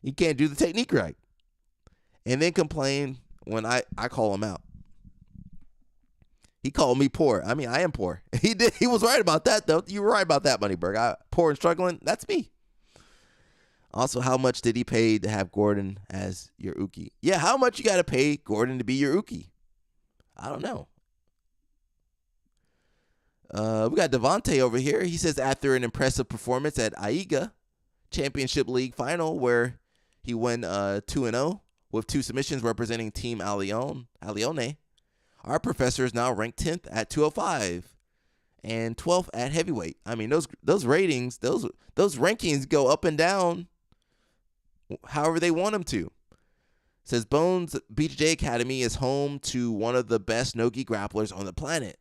he can't do the technique right. And then complain when I call him out. He called me poor. I mean, I am poor. He did. He was right about that, though. You were right about that, Moneyberg. Poor and struggling, that's me. Also, how much did he pay to have Gordon as your Uki? Yeah, how much you got to pay Gordon to be your Uki? I don't know. We got Devontae over here. He says after an impressive performance at AIGA Championship League final where he won 2-0 with 2 submissions representing Team Alione, our professor is now ranked 10th at 205 and 12th at heavyweight. I mean, those ratings, those rankings go up and down however they want them to. Says Bones BJJ Academy is home to one of the best no-gi grapplers on the planet.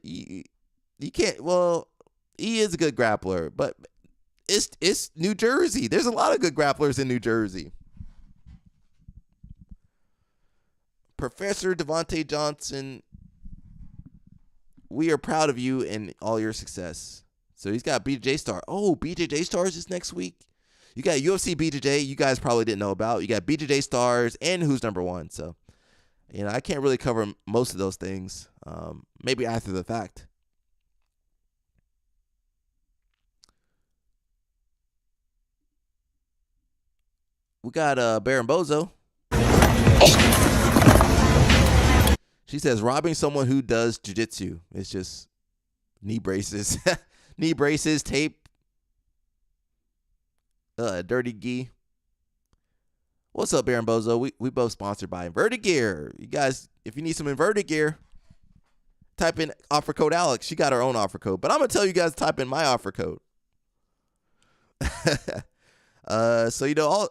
You can't. Well, he is a good grappler, but it's New Jersey. There's a lot of good grapplers in New Jersey. Professor Devontae Johnson, we are proud of you and all your success. So he's got BJJ Star. Oh, BJJ Stars is next week. You got UFC BJJ. You guys probably didn't know about. You got BJJ Stars and Who's Number One. So, I can't really cover most of those things. Maybe after the fact. We got Baron Bozo. She says robbing someone who does jiu-jitsu. It's just knee braces. Knee braces, tape, dirty gi. What's up, Baron Bozo? We both sponsored by Inverted Gear. You guys, if you need some inverted gear, type in offer code Alex. She got her own offer code. But I'm going to tell you guys to type in my offer code. So, all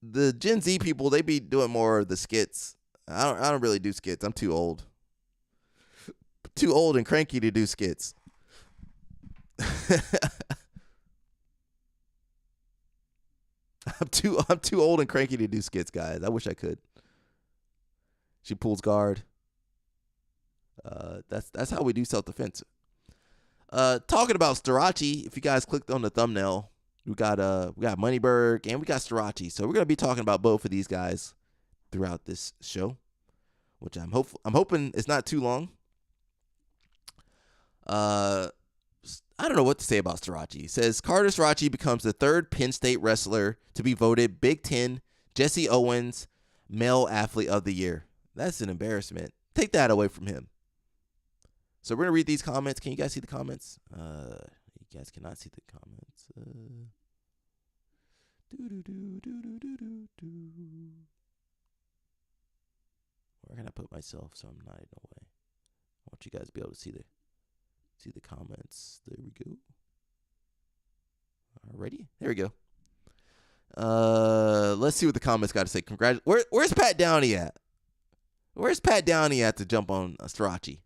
the Gen Z people, they be doing more of the skits. I don't really do skits. I'm too old. Too old and cranky to do skits. I'm too old and cranky to do skits, guys. I wish I could. She pulls guard. That's how we do self-defense. Talking about Starachi, if you guys clicked on the thumbnail, we got Moneyberg and we got Starachi. So we're gonna be talking about both of these guys throughout this show, which I'm hoping it's not too long. I don't know what to say about Starachi. It says Carter Starachi becomes the 3rd Penn State wrestler to be voted Big Ten Jesse Owens Male Athlete of the Year. That's an embarrassment. Take that away from him. So we're gonna read these comments. Can you guys see the comments? You guys cannot see the comments. Where can I put myself so I'm not in the way? I want you guys to be able to see the comments. There we go. Alrighty, there we go. Let's see what the comments got to say. Where's Pat Downey at? Where's Pat Downey at to jump on Starachi?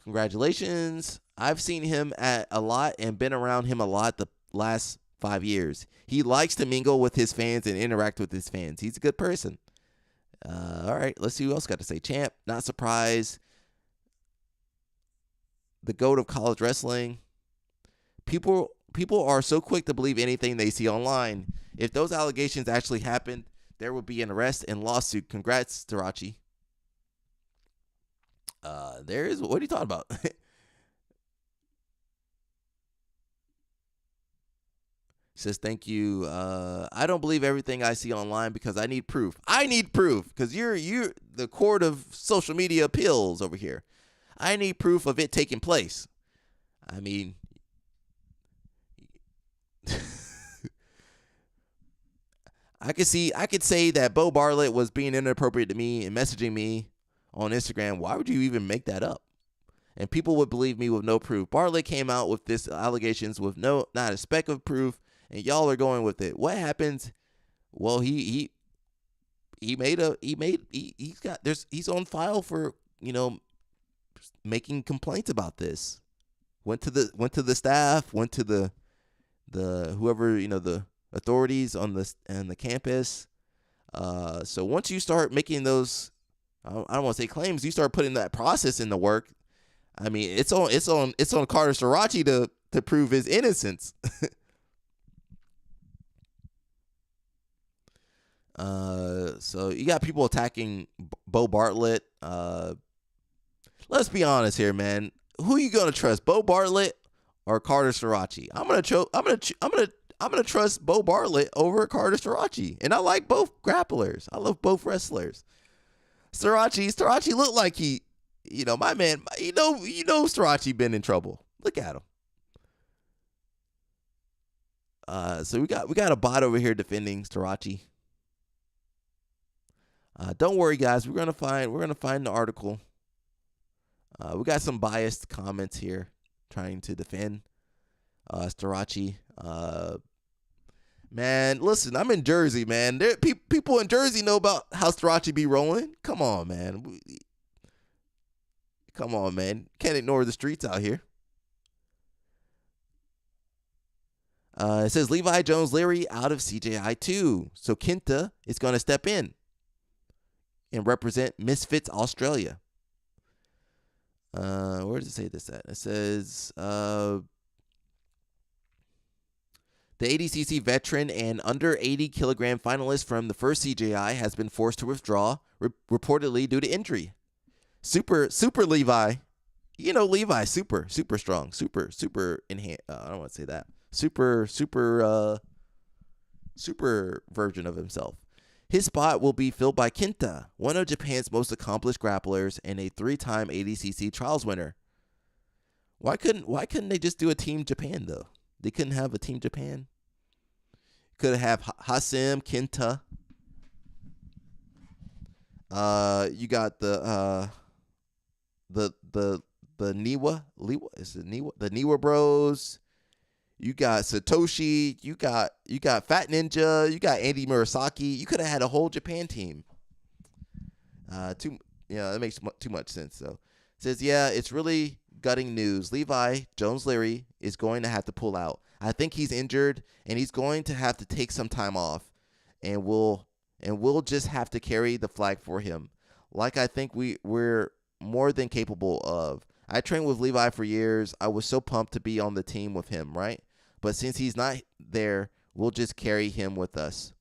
Congratulations. I've seen him at a lot and been around him a lot the last 5 years. He likes to mingle with his fans and interact with his fans. He's a good person. All right, let's see who else got to say. Champ, not surprised. The GOAT of college wrestling. People are so quick to believe anything they see online. If those allegations actually happened, there will be an arrest and lawsuit. Congrats, Starachi. What are you talking about? Says, thank you. I don't believe everything I see online because I need proof. I need proof because you're the court of social media appeals over here. I need proof of it taking place. I mean, I could say that Bo Bartlett was being inappropriate to me and messaging me on Instagram. Why would you even make that up? And people would believe me with no proof. Bartlett came out with this allegations with not a speck of proof, and y'all are going with it. What happens? Well, he's on file for, making complaints about this. Went to the staff, went to the whoever, the authorities on the campus. So once you start making those, I don't want to say claims, you start putting that process in the work. I mean, it's on Carter Starachi to prove his innocence. So you got people attacking Bo Bartlett. Let's be honest here, man. Who you gonna trust, Bo Bartlett or Carter Starachi? I'm gonna trust Bo Bartlett over Carter Starachi, and I like both grapplers. I love both wrestlers. Starachi looked like he my man, Strachey been in trouble. Look at him. So we got a bot over here defending Strachey. Don't worry, guys. We're gonna find the article. We got some biased comments here trying to defend Strachey. Man, listen, I'm in Jersey, man. There people in Jersey know about how Strachey be rolling. Come on, man. Come on, man. Can't ignore the streets out here. It says Levi Jones-Leary out of CJI 2. So Kinta is going to step in and represent Misfits Australia. Where does it say this at? It says the ADCC veteran and under 80 kilogram finalist from the first CJI has been forced to withdraw, reportedly due to injury. Super Levi. Levi, super strong. Super enhanced. I don't want to say that. Super version of himself. His spot will be filled by Kinta, one of Japan's most accomplished grapplers and a 3-time ADCC trials winner. Why couldn't they just do a Team Japan though? They couldn't have a Team Japan. Could have Hasim, Kinta. You got the Niwa. Is it Niwa? The Niwa Bros. You got Satoshi. You got Fat Ninja. You got Andy Murasaki. You could have had a whole Japan team. That makes too much sense though. It says, it's really gutting news. Levi Jones-Leary is going to have to pull out. I think he's injured and he's going to have to take some time off, and we'll just have to carry the flag for him. Like I think we're more than capable of. I trained with Levi for years. I was so pumped to be on the team with him, right? But since he's not there, we'll just carry him with us.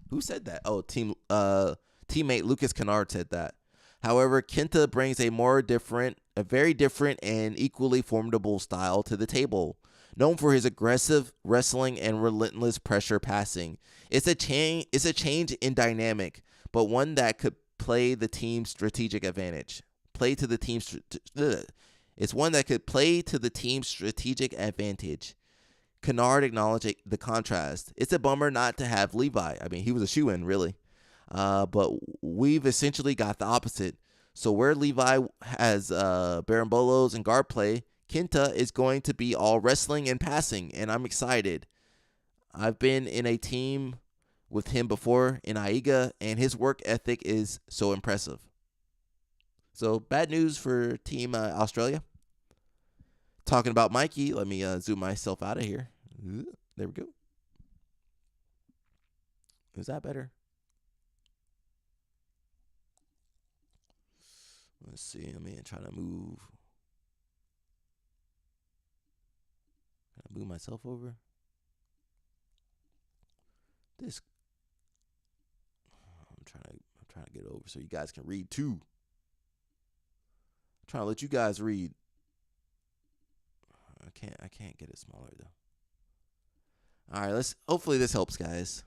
Who said that? Oh, teammate Lucas Kennard said that. However, Kinta brings a very different and equally formidable style to the table. Known for his aggressive wrestling and relentless pressure passing. It's a change in dynamic, but one that could play the team's strategic advantage. It's one that could play to the team's strategic advantage. Kennard acknowledged the contrast. It's a bummer not to have Levi. I mean, he was a shoo-in, really. But we've essentially got the opposite. So where Levi has Barambolos and guard play, Kinta is going to be all wrestling and passing, and I'm excited. I've been in a team with him before in AIGA, and his work ethic is so impressive. So bad news for Team Australia. Talking about Mikey, let me zoom myself out of here. There we go. Is that better? Let's see. Let me try to move. Can I move myself over? This. I'm trying to get over so you guys can read too. I'm trying to let you guys read. I can't get it smaller though. All right, hopefully this helps, guys.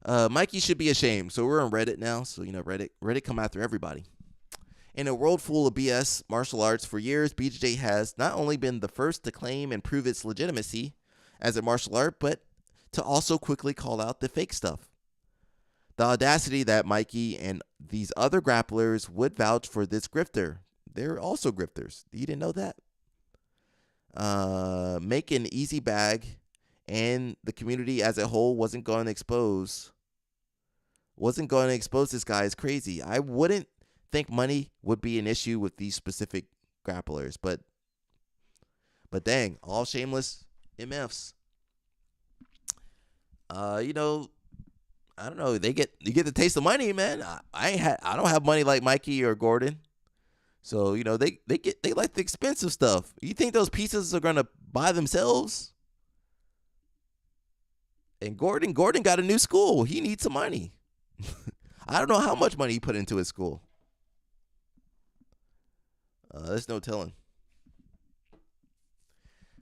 Mikey should be ashamed. So we're on Reddit now. So Reddit come after everybody. In a world full of BS martial arts, for years BJJ has not only been the first to claim and prove its legitimacy as a martial art, but to also quickly call out the fake stuff. The audacity that Mikey and these other grapplers would vouch for this grifter. They're also grifters. You didn't know that? Make an easy bag, and the community as a whole wasn't going to expose this guy as crazy. I wouldn't think money would be an issue with these specific grapplers, but dang, all shameless MFs. I don't know. You get the taste of money, man. I don't have money like Mikey or Gordon. So, they like the expensive stuff. You think those pieces are gonna buy themselves? And Gordon got a new school. He needs some money. I don't know how much money he put into his school. There's no telling.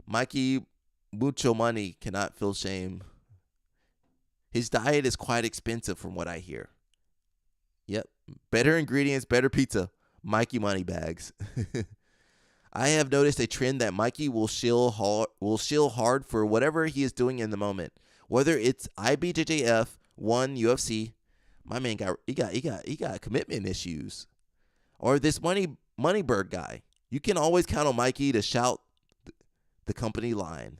Mikey, mucho money, cannot feel shame. His diet is quite expensive from what I hear. Yep, Better ingredients, better pizza. Mikey Moneybags. I have noticed a trend that Mikey will shill hard for whatever he is doing in the moment. Whether it's IBJJF, one UFC, my man got commitment issues. Or this Moneybird guy. You can always count on Mikey to shout the company line.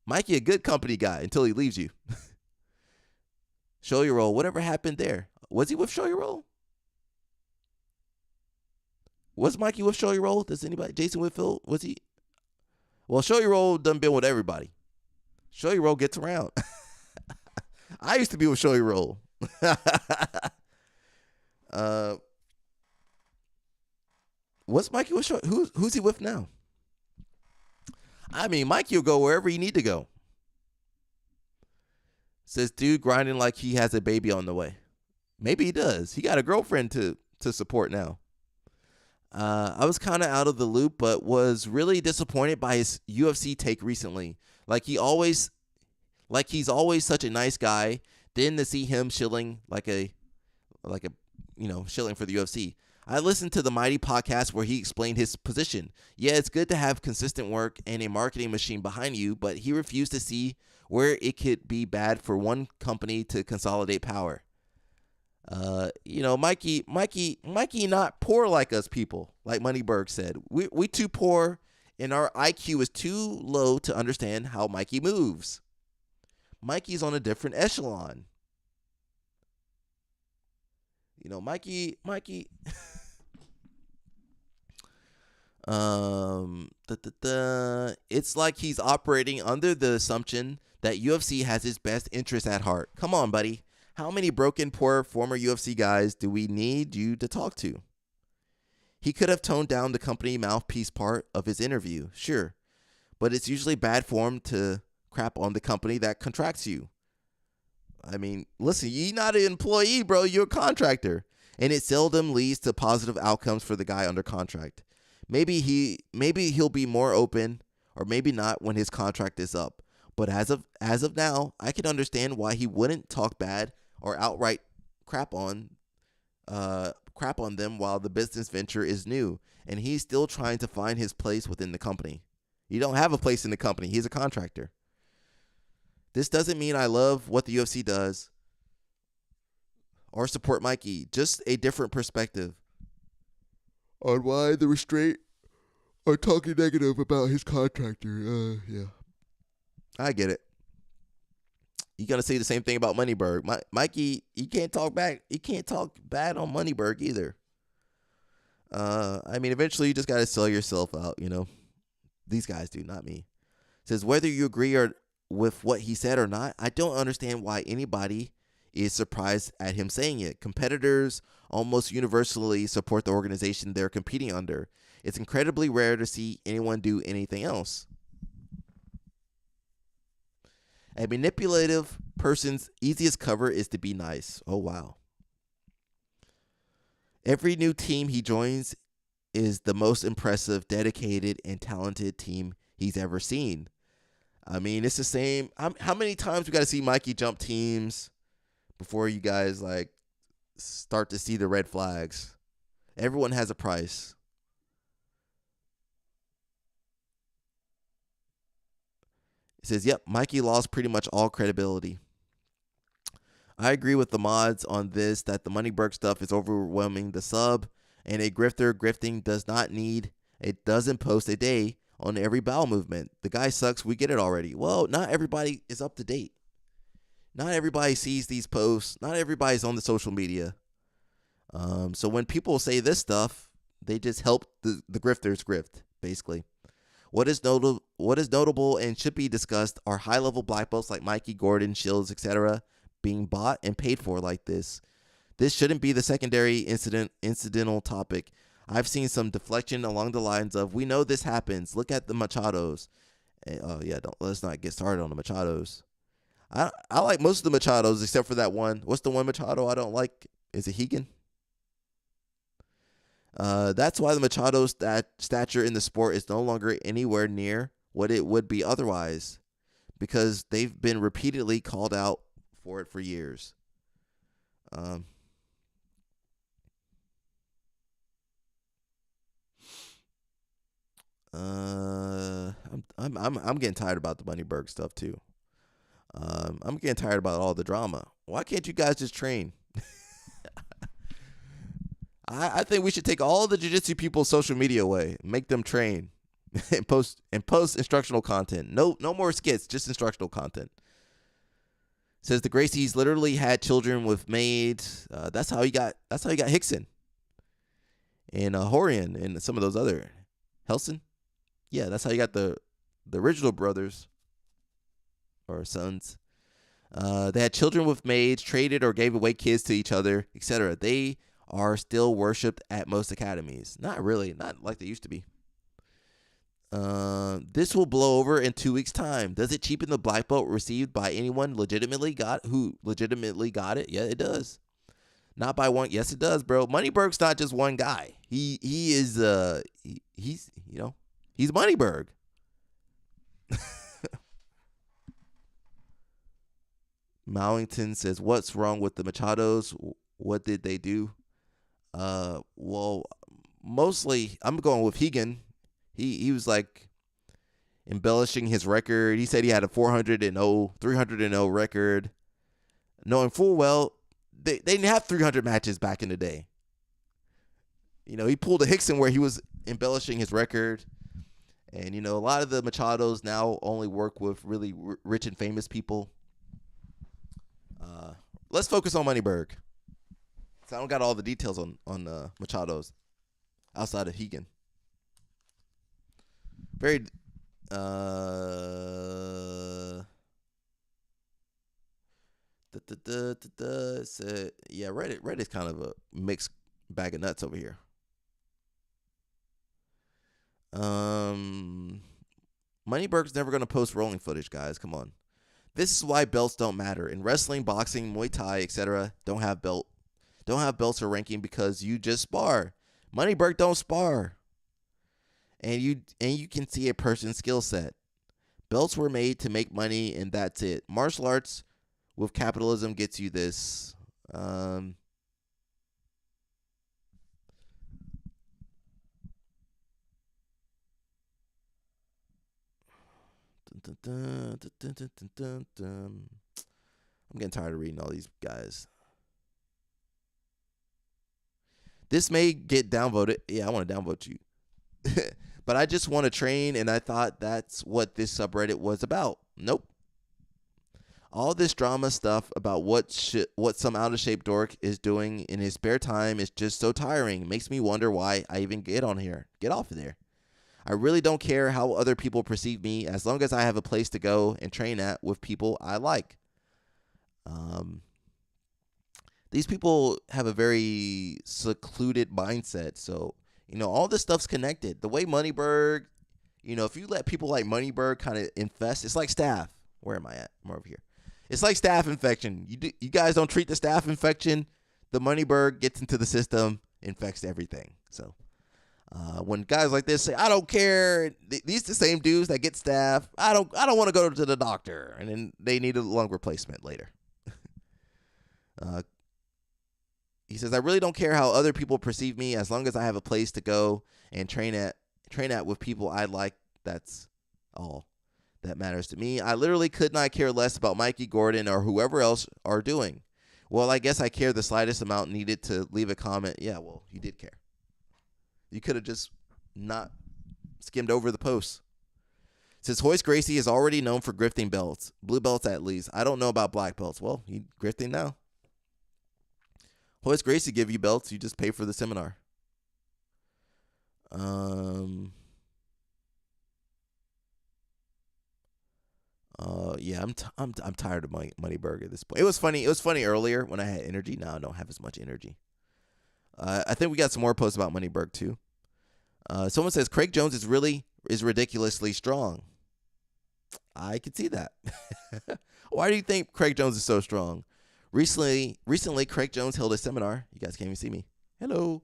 Mikey, a good company guy until he leaves you. Show your roll. Whatever happened there? Was he with Show Your Roll? Was Mikey with Show Your Roll? Does anybody? Jason Whitfield? Was he? Well, Show Your Roll done been with everybody. Show Your Roll gets around. I used to be with Show Your Roll. What's Mikey with Show? Who's he with now? I mean, Mikey will go wherever you need to go. Says dude grinding like he has a baby on the way. Maybe he does. He got a girlfriend to support now. I was kind of out of the loop, but was really disappointed by his UFC take recently. Like he's always such a nice guy. Then to see him shilling shilling for the UFC. I listened to the Mighty podcast where he explained his position. Yeah, it's good to have consistent work and a marketing machine behind you, but he refused to see where it could be bad for one company to consolidate power. Mikey not poor like us people, like Moneyberg said. We too poor and our IQ is too low to understand how Mikey moves. Mikey's on a different echelon. Mikey it's like he's operating under the assumption that UFC has his best interest at heart. Come on, buddy. How many broken, poor former UFC guys do we need you to talk to? He could have toned down the company mouthpiece part of his interview, sure. But it's usually bad form to crap on the company that contracts you. I mean, listen, you're not an employee, bro. You're a contractor. And it seldom leads to positive outcomes for the guy under contract. Maybe he'll be more open, or maybe not when his contract is up. But as of now, I can understand why he wouldn't talk bad or outright crap on them while the business venture is new and he's still trying to find his place within the company. You don't have a place in the company. He's a contractor. This doesn't mean I love what the UFC does or support Mikey. Just a different perspective on why the restraint are talking negative about his contractor. Yeah. I get it. You gonna say the same thing about Moneyberg. Mikey, you can't talk back. You can't talk bad on Moneyberg either. I mean, eventually you just gotta sell yourself out, These guys do, not me. Says whether you agree with what he said or not, I don't understand why anybody is surprised at him saying it. Competitors almost universally support the organization they're competing under. It's incredibly rare to see anyone do anything else. A manipulative person's easiest cover is to be nice. Oh, wow. Every new team he joins is the most impressive, dedicated, and talented team he's ever seen. I mean, it's the same. How many times we got to see Mikey jump teams before you guys start to see the red flags? Everyone has a price. It says, yep, Mikey lost pretty much all credibility. I agree with the mods on this that the Moneyberg stuff is overwhelming the sub, and a grifter grifting does not need a dozen posts a day on every bowel movement. The guy sucks. We get it already. Well, not everybody is up to date. Not everybody sees these posts. Not everybody's on the social media. So when people say this stuff, they just help the grifters grift, basically. What is notable and should be discussed are high-level black belts like Mikey, Gordon, Shields, etc. being bought and paid for like this. This shouldn't be the secondary incidental topic. I've seen some deflection along the lines of, we know this happens. Look at the Machados. Let's not get started on the Machados. I like most of the Machados except for that one. What's the one Machado I don't like? Is it Hegan? That's why the Machado's stature in the sport is no longer anywhere near what it would be otherwise, because they've been repeatedly called out for it for years. I'm getting tired about the Moneyberg stuff too. I'm getting tired about all the drama. Why can't you guys just train? I think we should take all the jiu-jitsu people's social media away, make them train, and post instructional content. No more skits, just instructional content. Says the Gracies literally had children with maids. That's how he got Hickson and Horian and some of those other Helson. Yeah, that's how you got the original brothers or sons. They had children with maids, traded or gave away kids to each other, etc. They are still worshipped at most academies. Not really, not like they used to be. This will blow over in 2 weeks' time. Does it cheapen the black belt received by anyone who legitimately got it? Yeah, it does. Not by one. Yes, it does, bro. Moneyberg's not just one guy. He's Moneyberg. Mallington says, "What's wrong with the Machados? What did they do?" Well, mostly I'm going with Hegan. He was like embellishing his record. He said he had a 300-0 record, knowing full well they didn't have 300 matches back in the day. He pulled a Hickson where he was embellishing his record. And, a lot of the Machados now only work with really rich and famous people. Let's focus on Moneyberg. So I don't got all the details on Machados outside of Hegan. Very yeah, Reddit's kind of a mixed bag of nuts over here. Moneyberg's never going to post rolling footage, guys. Come on. This is why belts don't matter. In wrestling, boxing, Muay Thai, etc., don't have belts or ranking because you just spar. Moneyberg don't spar. And you can see a person's skill set. Belts were made to make money, and that's it. Martial arts with capitalism gets you this. I'm getting tired of reading all these guys. This may get downvoted. Yeah, I want to downvote you. But I just want to train, and I thought that's what this subreddit was about. Nope. All this drama stuff about what some out-of-shape dork is doing in his spare time is just so tiring. It makes me wonder why I even get on here. Get off of there. I really don't care how other people perceive me as long as I have a place to go and train at with people I like. These people have a very secluded mindset. So, all this stuff's connected. The way Moneyberg, if you let people like Moneyberg kind of infest, it's like staph. Where am I at? I'm over here. It's like staph infection. You guys don't treat the staph infection. The Moneyberg gets into the system, infects everything. So, when guys like this say, "I don't care," these the same dudes that get staph. I don't want to go to the doctor, and then they need a lung replacement later. He says, "I really don't care how other people perceive me as long as I have a place to go and train at with people I like. That's all that matters to me. I literally could not care less about Mikey Gordon or whoever else are doing. Well, I guess I care the slightest amount needed to leave a comment." Yeah, well, you did care. You could have just not skimmed over the post. Says Hoist Gracie is already known for grifting belts. Blue belts at least. I don't know about black belts. Well, he's grifting now. Hoist Gracie give you belts. You just pay for the seminar. Yeah, I'm tired of Moneyberg at this point. It was funny earlier when I had energy. Now I don't have as much energy. I think we got some more posts about Moneyberg too. Someone says Craig Jones is ridiculously strong. I can see that. Why do you think Craig Jones is so strong? Recently, Craig Jones held a seminar. You guys can't even see me. Hello.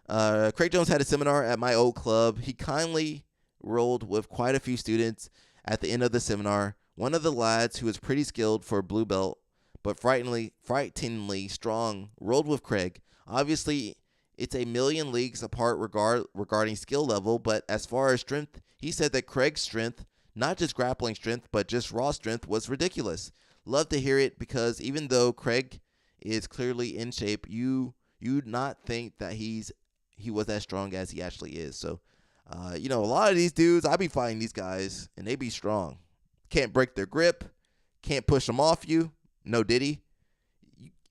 Craig Jones had a seminar at my old club. He kindly rolled with quite a few students at the end of the seminar. One of the lads, who was pretty skilled for a blue belt, but frighteningly strong, rolled with Craig. Obviously, It's a million leagues apart regarding skill level, but as far as strength, he said that Craig's strength, not just grappling strength, but just raw strength, was ridiculous. Love to hear it, because even though Craig is clearly in shape, you'd not think that he was as strong as he actually is. So, a lot of these dudes, I be fighting these guys, and they be strong. Can't break their grip, can't push them off you. No diddy.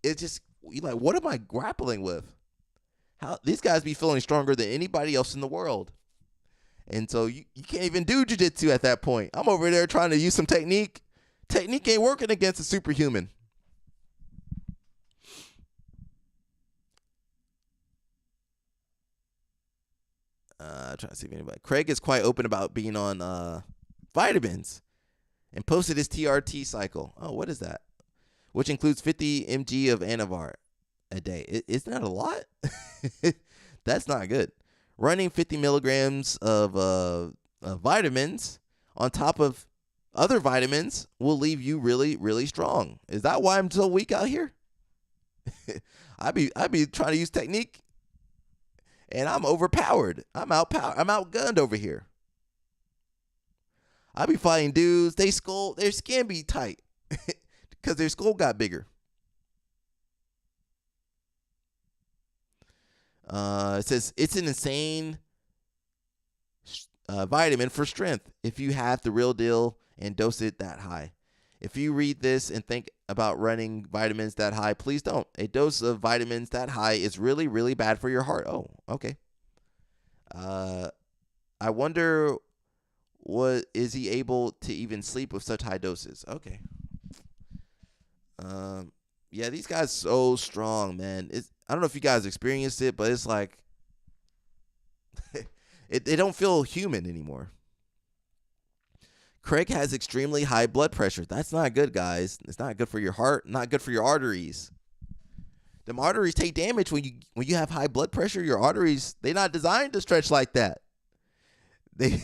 It's just, you like, what am I grappling with? How these guys be feeling stronger than anybody else in the world. And so you can't even do jiu-jitsu at that point. I'm over there trying to use some technique. Technique ain't working against a superhuman. Trying to see if anybody. Craig is quite open about being on vitamins and posted his TRT cycle. Oh, what is that? Which includes 50 mg of Anavar a day. Isn't that a lot? That's not good. Running 50 milligrams of vitamins on top of other vitamins will leave you really, really strong. Is that why I'm so weak out here? I be trying to use technique, and I'm overpowered. I'm outgunned over here. I be fighting dudes. Their skin be tight because their skull got bigger. It says it's an insane vitamin for strength if you have the real deal and dose it that high. If you read this and think about running vitamins that high, please don't. A dose of vitamins that high is really, really bad for your heart. Oh, okay. I wonder, what is he able to even sleep with such high doses? Okay. Yeah, these guys so strong, man. I don't know if you guys experienced it, but it's like they don't feel human anymore. Craig has extremely high blood pressure. That's not good, guys. It's not good for your heart, not good for your arteries. Them arteries take damage when you have high blood pressure. Your arteries, they're not designed to stretch like that. They're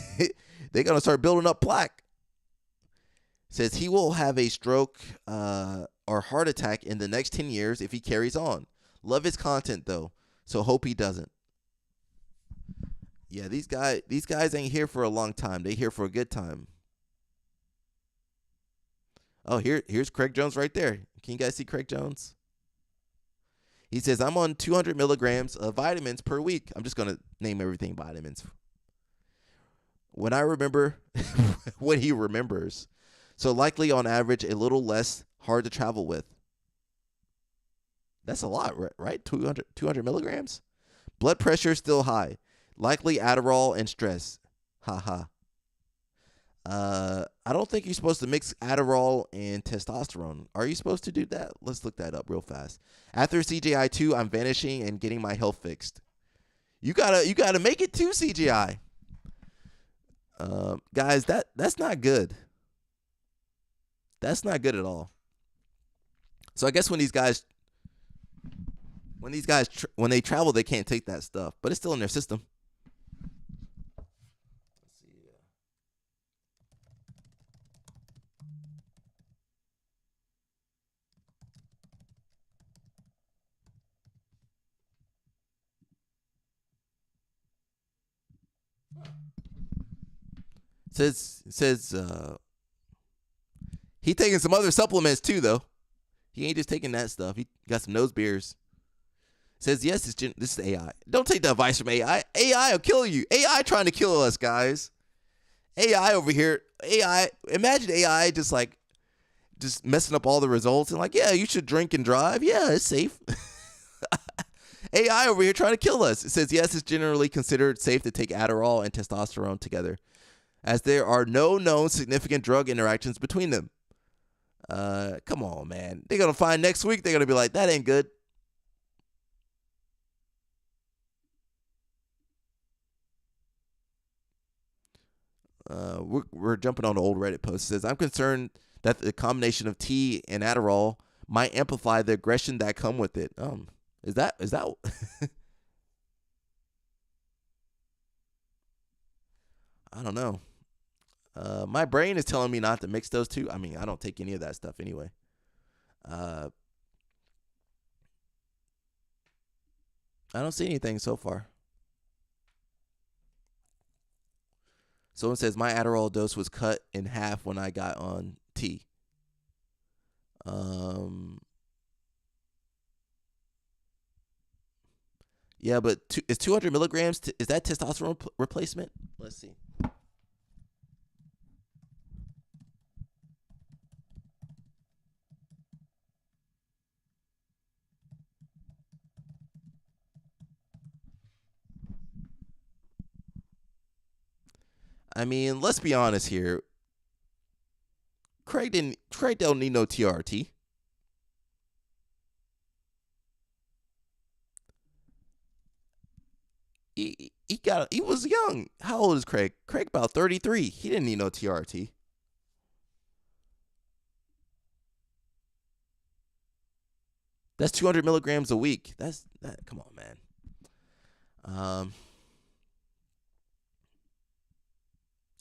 going to start building up plaque. Says he will have a stroke or heart attack in the next 10 years if he carries on. Love his content, though, so hope he doesn't. Yeah, these guys ain't here for a long time. They here for a good time. Oh, here's Craig Jones right there. Can you guys see Craig Jones? He says, I'm on 200 milligrams of vitamins per week. I'm just going to name everything vitamins. When I remember what he remembers. So likely on average a little less hard to travel with. That's a lot, right? 200 milligrams? Blood pressure still high. Likely Adderall and stress. Ha. I don't think you're supposed to mix Adderall and testosterone. Are you supposed to do that? Let's look that up real fast. After CGI2, I'm vanishing and getting my health fixed. You gotta make it to CGI. Guys, that's not good. That's not good at all. So I guess when they travel, they can't take that stuff, but it's still in their system. Says he taking some other supplements too, though. He ain't just taking that stuff. He got some nose beers. Says yes, this is AI. Don't take the advice from AI. AI will kill you. AI trying to kill us, guys. AI over here. AI. Imagine AI just messing up all the results and like, yeah, you should drink and drive. Yeah, it's safe. AI over here trying to kill us. It says yes, it's generally considered safe to take Adderall and testosterone together, as there are no known significant drug interactions between them. Come on, man. They're going to find next week, they're going to be like, that ain't good. We're jumping on an old Reddit post. It says, I'm concerned that the combination of tea and Adderall might amplify the aggression that come with it. Is that I don't know. My brain is telling me not to mix those two. I mean, I don't take any of that stuff anyway. I don't see anything so far. Someone says my Adderall dose was cut in half when I got on T. Yeah, but is 200 milligrams, is that testosterone replacement? Let's see. I mean, let's be honest here. Craig don't need no TRT. He was young. How old is Craig? Craig about 33. He didn't need no TRT. That's 200 milligrams a week. Come on, man.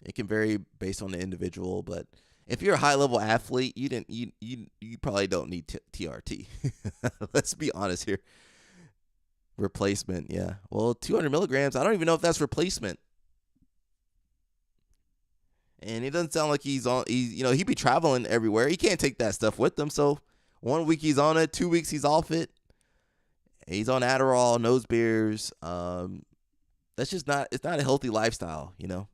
It can vary based on the individual, but if you're a high level athlete, you probably don't need TRT. Let's be honest here. Replacement, yeah. Well, 200 milligrams, I don't even know if that's replacement. And it doesn't sound like he'd be traveling everywhere. He can't take that stuff with him. So 1 week he's on it, 2 weeks he's off it. He's on Adderall, nose beers. That's just it's not a healthy lifestyle, you know.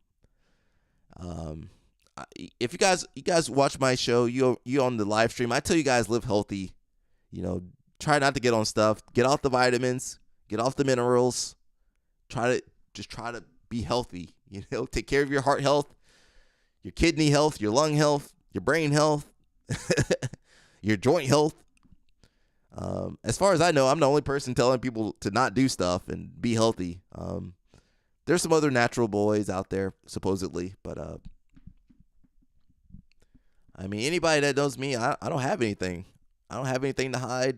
If you guys watch my show, you on the live stream, I tell you guys live healthy. You know, try not to get on stuff. Get off the vitamins. Get off the minerals. Try to be healthy. You know, take care of your heart health, your kidney health, your lung health, your brain health, your joint health. As far as I know, I'm the only person telling people to not do stuff and be healthy. There's some other natural boys out there, supposedly, but I mean, anybody that knows me, I don't have anything. I don't have anything to hide.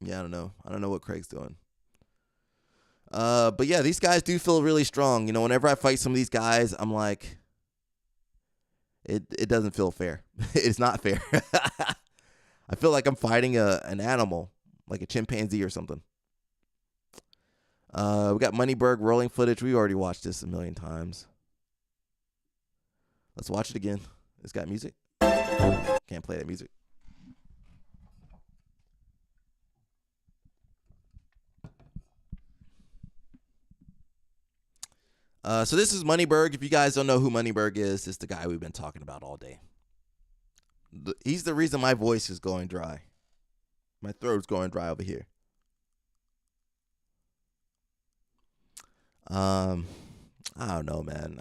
Yeah, I don't know. I don't know what Craig's doing. But yeah, these guys do feel really strong. You know, whenever I fight some of these guys, I'm like, it doesn't feel fair. It's not fair. I feel like I'm fighting an animal, like a chimpanzee or something. We got Moneyberg rolling footage. We already watched this a million times. Let's watch it again. It's got music. Can't play that music. So this is Moneyberg. If you guys don't know who Moneyberg is, it's the guy we've been talking about all day. He's the reason my voice is going dry. My throat's going dry over here. I don't know, man.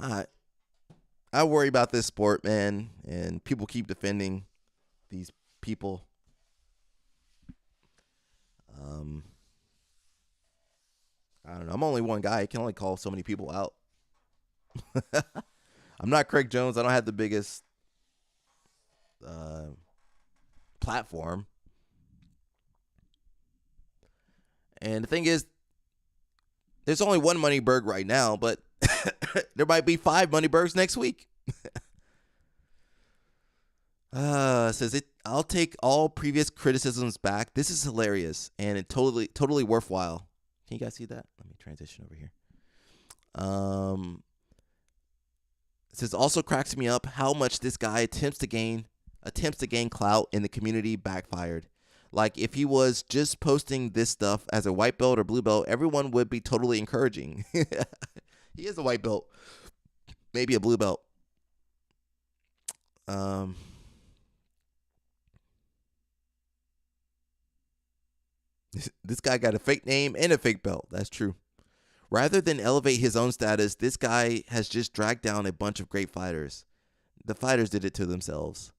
I worry about this sport, man, and people keep defending these people. I don't know. I'm only one guy. I can only call so many people out. I'm not Craig Jones. I don't have the biggest platform. And the thing is, there's only one Moneyberg right now, but there might be 5 Moneybergs next week. Says it. I'll take all previous criticisms back. This is hilarious and it totally worthwhile. Can you guys see that? Let me transition over here. It says also cracks me up how much this guy attempts to gain clout in the community backfired. Like if he was just posting this stuff as a white belt or blue belt, everyone would be totally encouraging. He is a white belt, maybe a blue belt. This guy got a fake name and a fake belt. That's true. Rather than elevate his own status, this guy has just dragged down a bunch of great fighters. The fighters did it to themselves.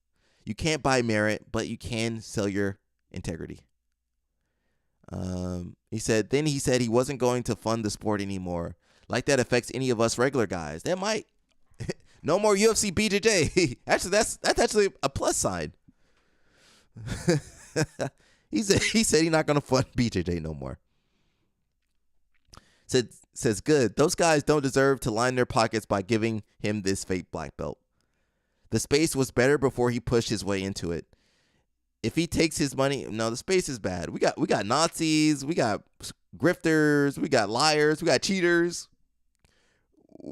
You can't buy merit, but you can sell your integrity. He said he wasn't going to fund the sport anymore. Like that affects any of us regular guys. That might. No more UFC BJJ. Actually, that's actually a plus side. He said he's not going to fund BJJ no more. Says good. Those guys don't deserve to line their pockets by giving him this fake black belt. The space was better before he pushed his way into it. If he takes his money, no, the space is bad. We got Nazis, we got grifters, we got liars, we got cheaters.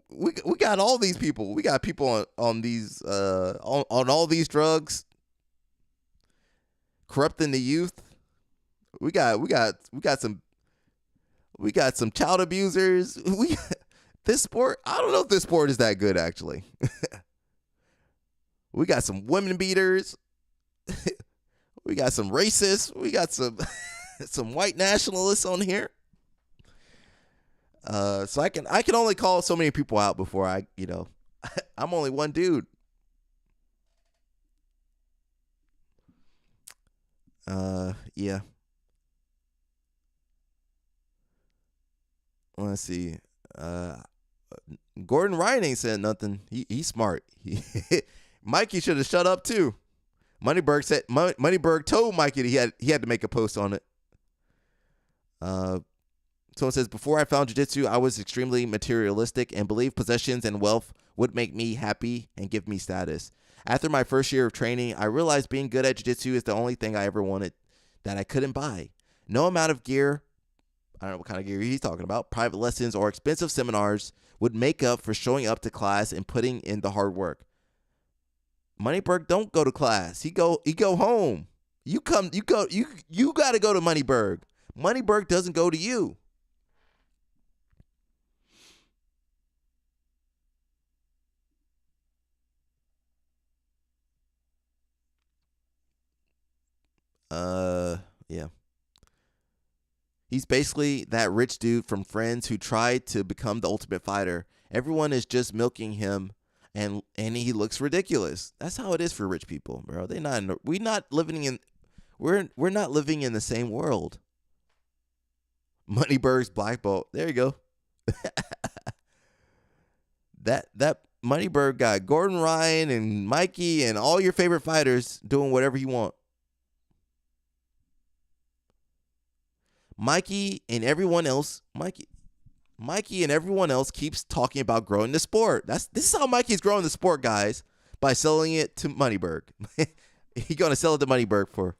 We got all these people. We got people on these on all these drugs, corrupting the youth. We got some child abusers. This sport, I don't know if this sport is that good actually. We got some women beaters. We got some racists. We got some some white nationalists on here. So I can only call so many people out before I'm only one dude. Yeah. Let's see. Gordon Ryan ain't said nothing. He's smart. Mikey should have shut up too. Moneyberg told Mikey that he had to make a post on it. Someone says, before I found jiu-jitsu, I was extremely materialistic and believed possessions and wealth would make me happy and give me status. After my first year of training, I realized being good at jiu-jitsu is the only thing I ever wanted that I couldn't buy. No amount of gear, I don't know what kind of gear he's talking about, private lessons or expensive seminars would make up for showing up to class and putting in the hard work. Moneyberg don't go to class. He go home. You got to go to Moneyberg. Moneyberg doesn't go to you. Yeah. He's basically that rich dude from Friends who tried to become the Ultimate Fighter. Everyone is just milking him, and he looks ridiculous. That's how it is for rich people, bro. We're not living in the same world. Moneyberg's black belt. There you go. That Moneyberg got Gordon Ryan and Mikey and all your favorite fighters doing whatever you want. Mikey and everyone else keeps talking about growing the sport. This is how Mikey's growing the sport, guys, by selling it to Moneyberg. He's gonna sell it to Moneyberg for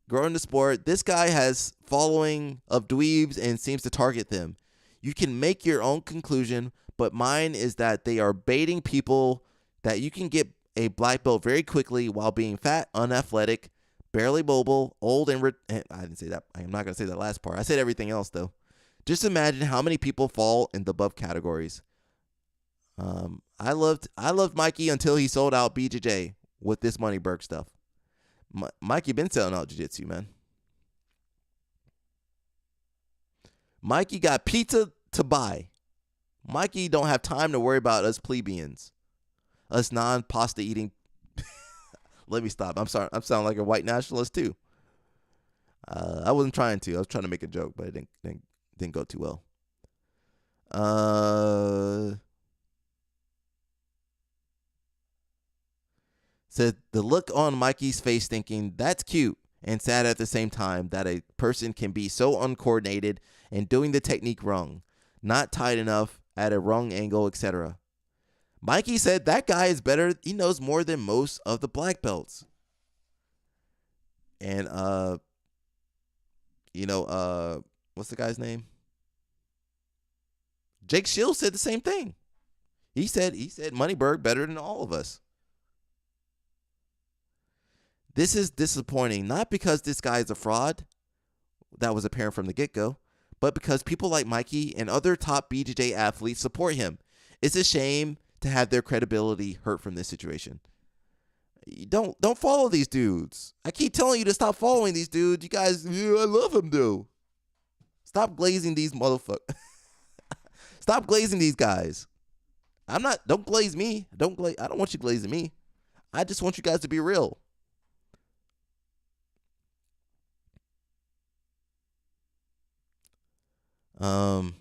growing the sport. This guy has following of dweebs and seems to target them. You can make your own conclusion, but mine is that they are baiting people that you can get a black belt very quickly while being fat, unathletic, barely mobile, old, and I didn't say that. I am not going to say that last part. I said everything else, though. Just imagine how many people fall in the above categories. I loved Mikey until he sold out BJJ with this Moneyberg stuff. Mikey been selling out jiu-jitsu, man. Mikey got pizza to buy. Mikey don't have time to worry about us plebeians, us non-pasta eating. Let me stop. I'm sorry. I'm sounding like a white nationalist too. I wasn't trying to. I was trying to make a joke, but it didn't go too well. Said the look on Mikey's face, thinking that's cute and sad at the same time that a person can be so uncoordinated and doing the technique wrong, not tight enough, at a wrong angle, etc. Mikey said that guy is better. He knows more than most of the black belts. And what's the guy's name? Jake Shields said the same thing. He said Moneyberg better than all of us. This is disappointing, not because this guy is a fraud, that was apparent from the get-go, but because people like Mikey and other top BJJ athletes support him. It's a shame to have their credibility hurt from this situation. Don't follow these dudes. I keep telling you to stop following these dudes. You guys, I love them, though. Stop glazing these motherfuckers. Stop glazing these guys. Don't glaze me. I don't want you glazing me. I just want you guys to be real.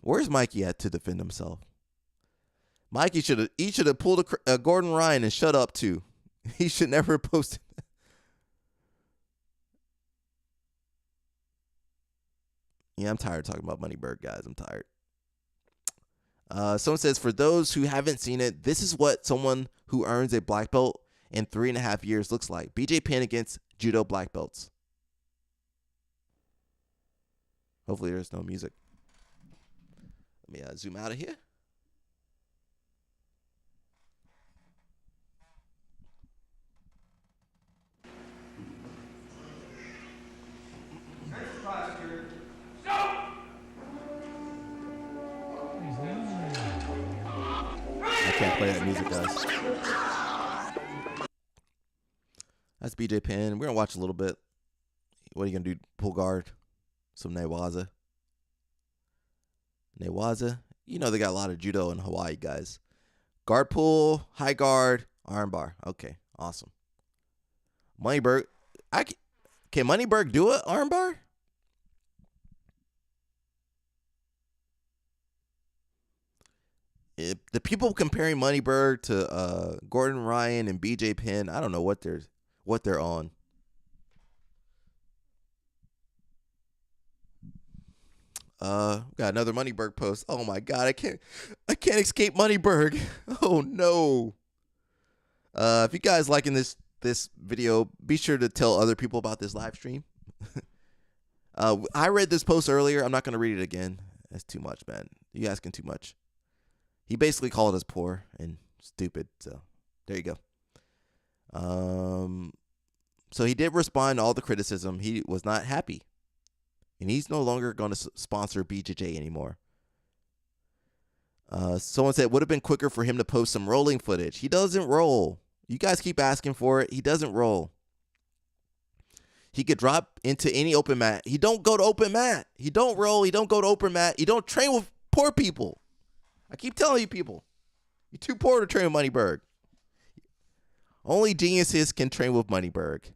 Where's Mikey at to defend himself? Mikey should have pulled a Gordon Ryan and shut up too. He should never have posted. Yeah, I'm tired of talking about Moneyberg, guys. I'm tired. Someone says, for those who haven't seen it, this is what someone who earns a black belt in 3.5 years looks like. BJ Penn against judo black belts. Hopefully there's no music. Let me zoom out of here. I can't play that music, guys. That's BJ Penn. We're going to watch a little bit. What are you going to do? Pull guard? Some Newaza. You know they got a lot of judo in Hawaii, guys. Guard pull, high guard, arm bar. Okay, awesome. Moneyberg. Can Moneyberg do it, arm bar? The people comparing Moneyberg to Gordon Ryan and BJ Penn, I don't know what they're on. Got another Moneyberg post. Oh my god, I can't escape Moneyberg. Oh no. If you guys liking this video, be sure to tell other people about this live stream. I read this post earlier. I'm not gonna read it again. That's too much, man. You asking too much. He basically called us poor and stupid. So there you go. So he did respond to all the criticism. He was not happy. And he's no longer going to sponsor BJJ anymore. Someone said it would have been quicker for him to post some rolling footage. He doesn't roll. You guys keep asking for it. He doesn't roll. He could drop into any open mat. He don't go to open mat. He don't roll. He don't go to open mat. He don't train with poor people. I keep telling you people. You're too poor to train with Moneyberg. Only geniuses can train with Moneyberg.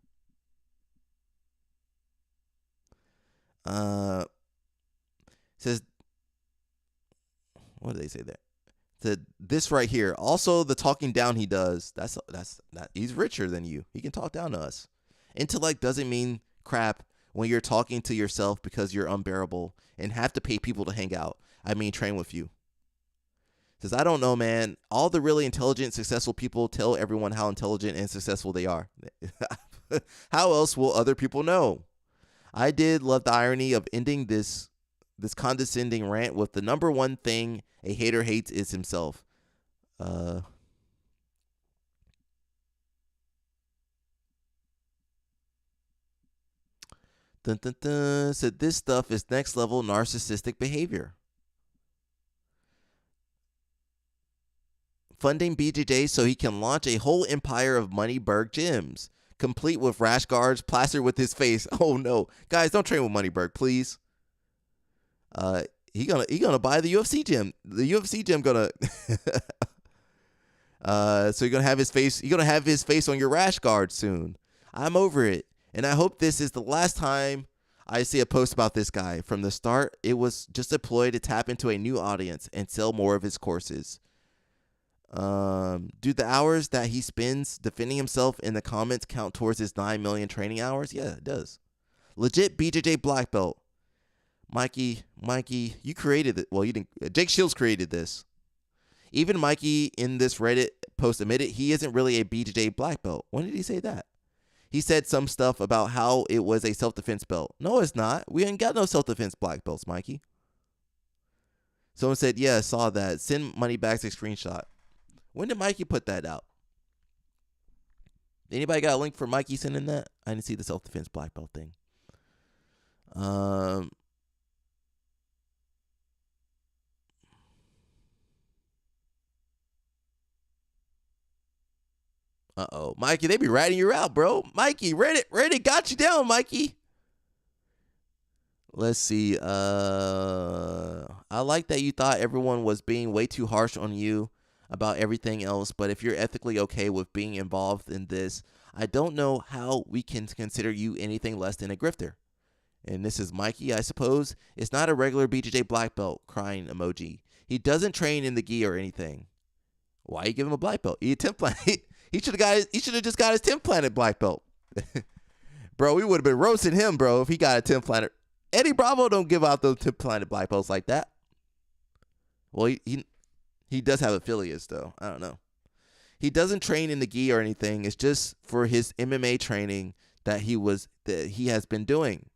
Says, what did they say there? Said this right here. Also, the talking down he does. That's he's richer than you. He can talk down to us. Intellect doesn't mean crap when you're talking to yourself because you're unbearable and have to pay people to hang out. I mean, train with you. Says, I don't know, man. All the really intelligent, successful people tell everyone how intelligent and successful they are. How else will other people know? I did love the irony of ending this condescending rant with the number one thing a hater hates is himself. Dun, dun, dun. Said this stuff is next level narcissistic behavior. Funding BJJ so he can launch a whole empire of Moneyberg gyms, complete with rash guards plastered with his face. Oh no, guys, don't train with Moneyberg, please. He gonna buy the UFC gym. The UFC gym gonna. So you're gonna have his face. You're gonna have his face on your rash guard soon. I'm over it, and I hope this is the last time I see a post about this guy. From the start, it was just a ploy to tap into a new audience and sell more of his courses. Do the hours that he spends defending himself in the comments count towards his 9 million training hours? Yeah, it does. Legit BJJ black belt. Mikey, you created it. Well, you didn't. Jake Shields created this. Even Mikey in this Reddit post admitted he isn't really a BJJ black belt. When did he say that? He said some stuff about how it was a self-defense belt. No, it's not. We ain't got no self-defense black belts, Mikey. Someone said, yeah, I saw that. Send Moneybags a screenshot. When did Mikey put that out? Anybody got a link for Mikey sending that? I didn't see the self-defense black belt thing. Uh-oh. Mikey, they be ratting you out, bro. Mikey, Reddit got you down, Mikey. Let's see. I like that you thought everyone was being way too harsh on you about everything else, but if you're ethically okay with being involved in this, I don't know how we can consider you anything less than a grifter. And this is Mikey, I suppose. It's not a regular BJJ black belt, crying emoji. He doesn't train in the gi or anything. Why you give him a black belt? He a 10th planet. He should have just got his 10th planet black belt. Bro, we would have been roasting him, bro, if he got a 10th planet. Eddie Bravo don't give out those Tip Planet black belts like that. Well, he does have affiliates though. I don't know. He doesn't train in the gi or anything. It's just for his MMA training that he has been doing.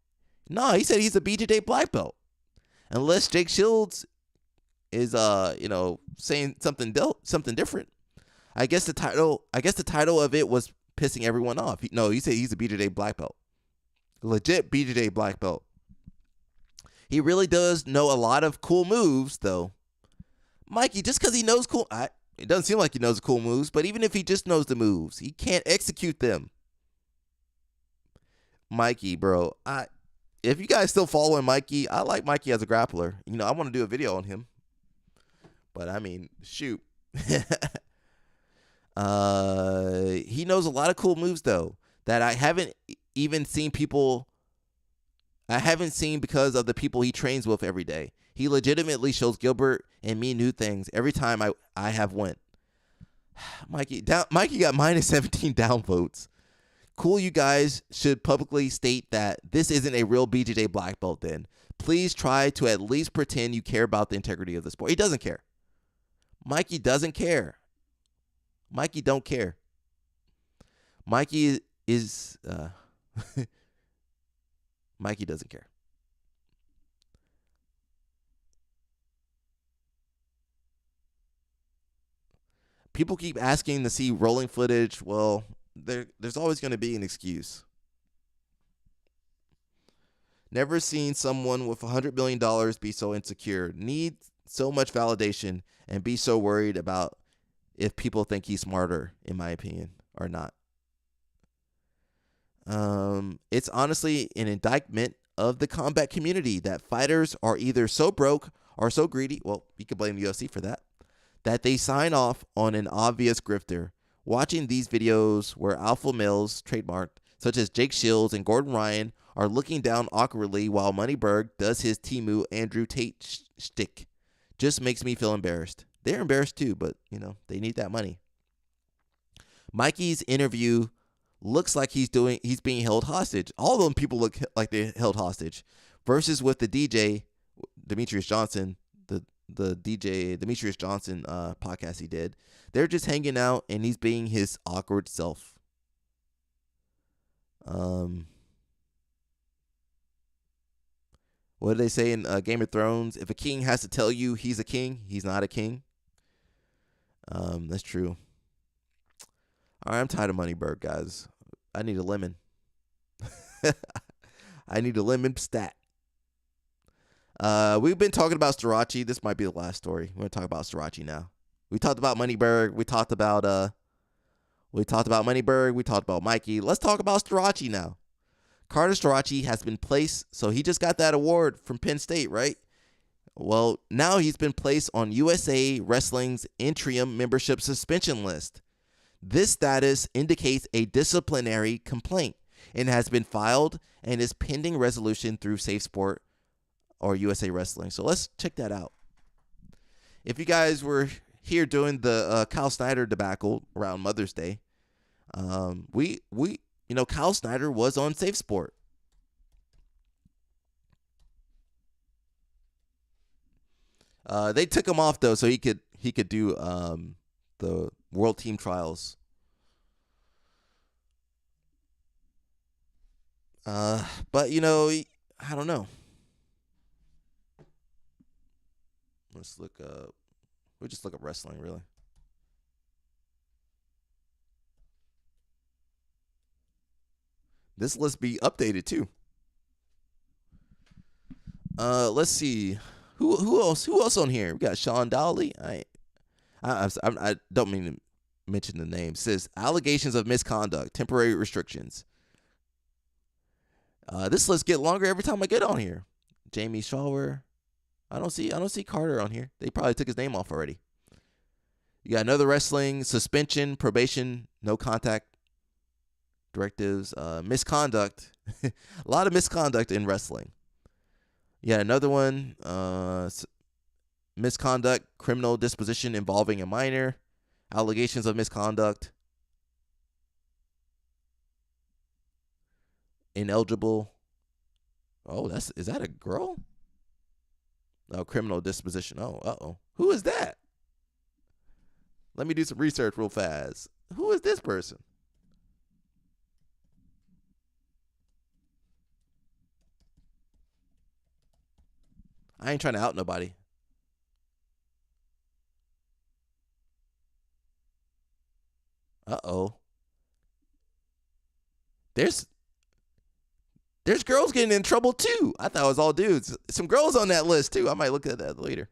No, he said he's a BJJ black belt. Unless Jake Shields is saying something different. I guess the title of it was pissing everyone off. He said he's a BJJ black belt. Legit BJJ black belt. He really does know a lot of cool moves though. Mikey, just because he knows it doesn't seem like he knows the cool moves, but even if he just knows the moves, he can't execute them. Mikey, bro, if you guys still following Mikey, I like Mikey as a grappler. I want to do a video on him. But I mean, shoot. He knows a lot of cool moves though that I haven't seen because of the people he trains with every day. He legitimately shows Gilbert and me new things every time I have went. Mikey got minus 17 downvotes. Cool, you guys should publicly state that this isn't a real BJJ black belt then. Please try to at least pretend you care about the integrity of the sport. He doesn't care. Mikey doesn't care. Mikey don't care. Mikey is Mikey doesn't care. People keep asking to see rolling footage. Well, there's always going to be an excuse. Never seen someone with $100 million be so insecure, need so much validation, and be so worried about if people think he's smarter, in my opinion, or not. It's honestly an indictment of the combat community that fighters are either so broke or so greedy, well, you can blame the UFC for that they sign off on an obvious grifter. Watching these videos where alpha males, trademarked, such as Jake Shields and Gordon Ryan, are looking down awkwardly while Money Berg does his Timu Andrew Tate shtick just makes me feel embarrassed. They're embarrassed too, but, they need that money. Mikey's interview looks like he's being held hostage. All of them people look like they're held hostage. Versus with the DJ, Demetrius Johnson, the DJ Demetrius Johnson podcast he did. They're just hanging out and he's being his awkward self. What do they say in Game of Thrones? If a king has to tell you he's a king, he's not a king. That's true. All right, I'm tired of Moneyberg, guys. I need a lemon. I need a lemon stat. We've been talking about Starachi. This might be the last story. We're going to talk about Starachi now. We talked about Moneyberg. We talked about Moneyberg. We talked about Mikey. Let's talk about Starachi now. Carter Starachi has been placed, so he just got that award from Penn State, right? Well, now he's been placed on USA Wrestling's interim membership suspension list. This status indicates a disciplinary complaint and has been filed and is pending resolution through Safe Sport or USA Wrestling. So let's check that out. If you guys were here during the Kyle Snyder debacle around Mother's Day, Kyle Snyder was on Safe Sport. They took him off though, so he could do the World Team Trials. But I don't know. Let's look up. We'll just look up wrestling, really. This list be updated too. Let's see. Who else on here? We got Sean Dowley. I don't mean to mention the name. It says allegations of misconduct, temporary restrictions. This list get longer every time I get on here. Jamie Shawer. I don't see Carter on here. They probably took his name off already. You got another wrestling, suspension, probation, no contact directives, misconduct. A lot of misconduct in wrestling. Yeah, another one, misconduct, criminal disposition involving a minor, allegations of misconduct, ineligible. Oh, is that a girl? Oh, criminal disposition. Oh, uh-oh. Who is that? Let me do some research real fast. Who is this person? I ain't trying to out nobody. Uh-oh. There's girls getting in trouble too. I thought it was all dudes. Some girls on that list too. I might look at that later.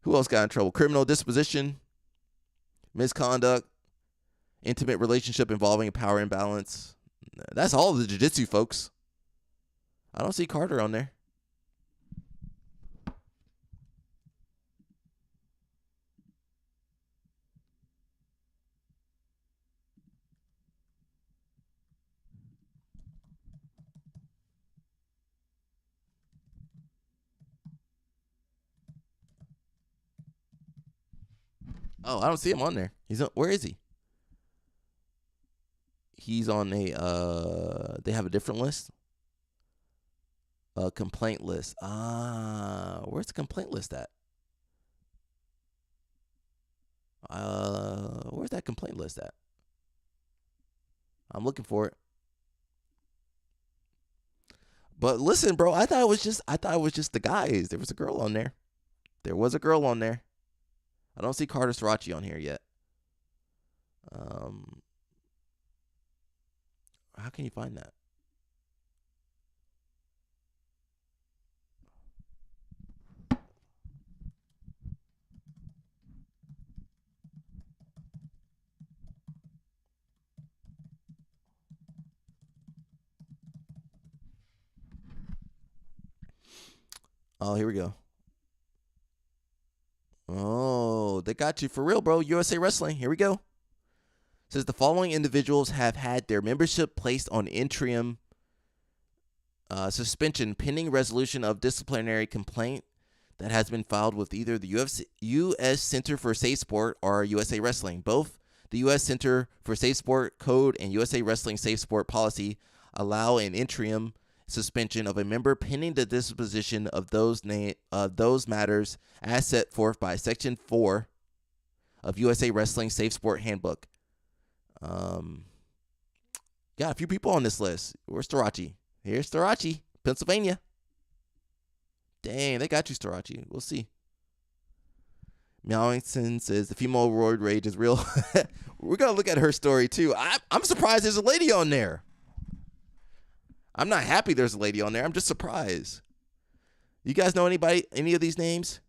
Who else got in trouble? Criminal disposition, misconduct, intimate relationship involving a power imbalance. That's all the jiu-jitsu folks. I don't see Carter on there. Oh, I don't see him on there. Where is he? He's on they have a different list. A complaint list. Where's the complaint list at? Where's that complaint list at? I'm looking for it. But listen, bro, I thought it was just the guys. There was a girl on there. I don't see Carter Srirachi on here yet. How can you find that? Oh, here we go. Oh, they got you for real, bro. USA Wrestling. Here we go. It says the following individuals have had their membership placed on interim suspension pending resolution of disciplinary complaint that has been filed with either the U.S. Center for Safe Sport or USA Wrestling. Both the U.S. Center for Safe Sport Code and USA Wrestling Safe Sport Policy allow an interim suspension of a member pending the disposition of those matters as set forth by Section 4 of USA Wrestling Safe Sport Handbook. Got a few people on this list. Where's Srirachi? Here's Srirachi, Pennsylvania. Dang, they got you, Srirachi. We'll see. Meowington says the female roid rage is real. We're going to look at her story, too. I'm surprised there's a lady on there. I'm not happy there's a lady on there. I'm just surprised. You guys know any of these names?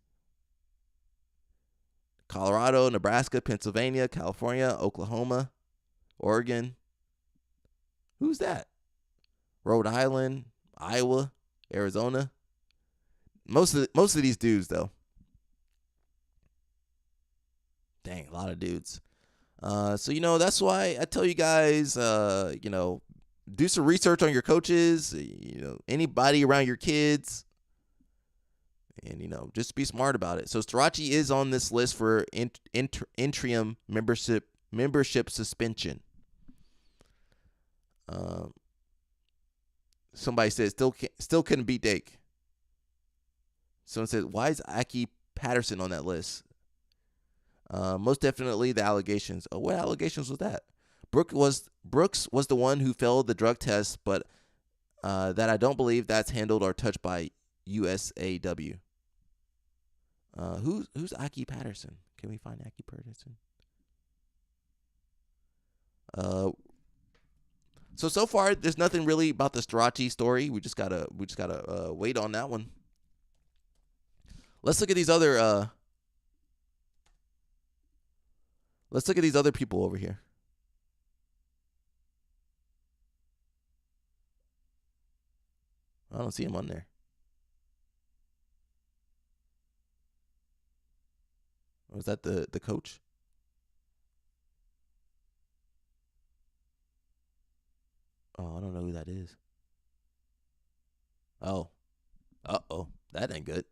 Colorado, Nebraska, Pennsylvania, California, Oklahoma, Oregon. Who's that? Rhode Island, Iowa, Arizona. Most of these dudes, though. Dang, a lot of dudes. So, that's why I tell you guys, do some research on your coaches, anybody around your kids, and, just be smart about it. So Srirachi is on this list for interim membership suspension. Somebody said still couldn't beat Dake. Someone said, why is Aki Patterson on that list? Most definitely the allegations. Oh, what allegations was that? Brooks was the one who failed the drug test, but that I don't believe that's handled or touched by USAW. Who's Aki Patterson? Can we find Aki Patterson? So far there's nothing really about the Srirachi story. We just gotta wait on that one. Let's look at these other people over here. I don't see him on there. Was that the coach? Oh, I don't know who that is. Oh. Uh-oh. That ain't good.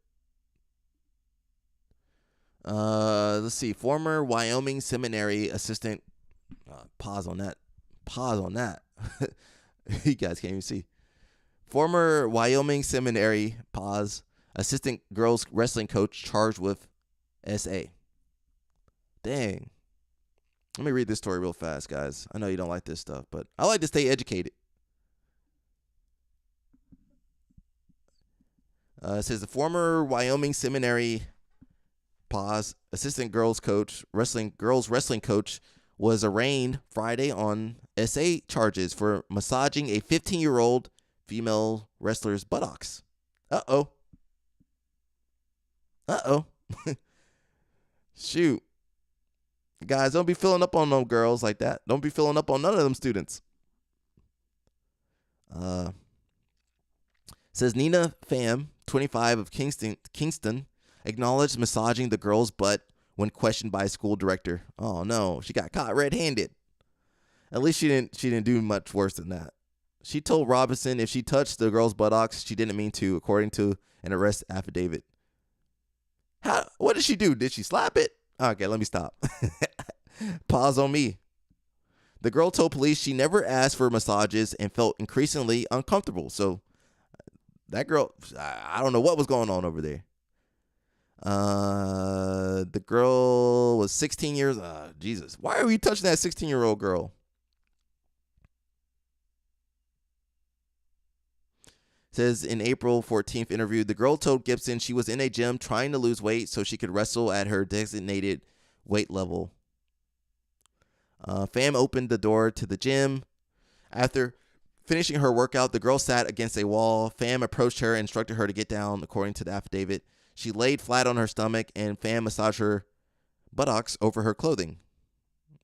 Let's see. Former Wyoming Seminary assistant. Pause on that. You guys can't even see. Former Wyoming Seminary, assistant girls wrestling coach charged with SA. Dang. Let me read this story real fast, guys. I know you don't like this stuff, but I like to stay educated. It says the former Wyoming Seminary, assistant girls wrestling coach was arraigned Friday on SA charges for massaging a 15-year-old female wrestler's buttocks. Uh-oh. Shoot. Guys, don't be filling up on no girls like that. Don't be filling up on none of them students. Says Nina Pham, 25 of Kingston, acknowledged massaging the girl's butt when questioned by a school director. Oh no, she got caught red-handed. At least she didn't do much worse than that. She told Robinson if she touched the girl's buttocks, she didn't mean to, according to an arrest affidavit. What did she do? Did she slap it? Okay, let me stop. Pause on me. The girl told police she never asked for massages and felt increasingly uncomfortable. So that girl, I don't know what was going on over there. The girl was 16 years. Jesus, why are we touching that 16-year-old girl? Says in April 14th interview, the girl told Gibson she was in a gym trying to lose weight so she could wrestle at her designated weight level. Pham opened the door to the gym. After finishing her workout, the girl sat against a wall. Pham approached her and instructed her to get down, according to the affidavit. She laid flat on her stomach, and Pham massaged her buttocks over her clothing.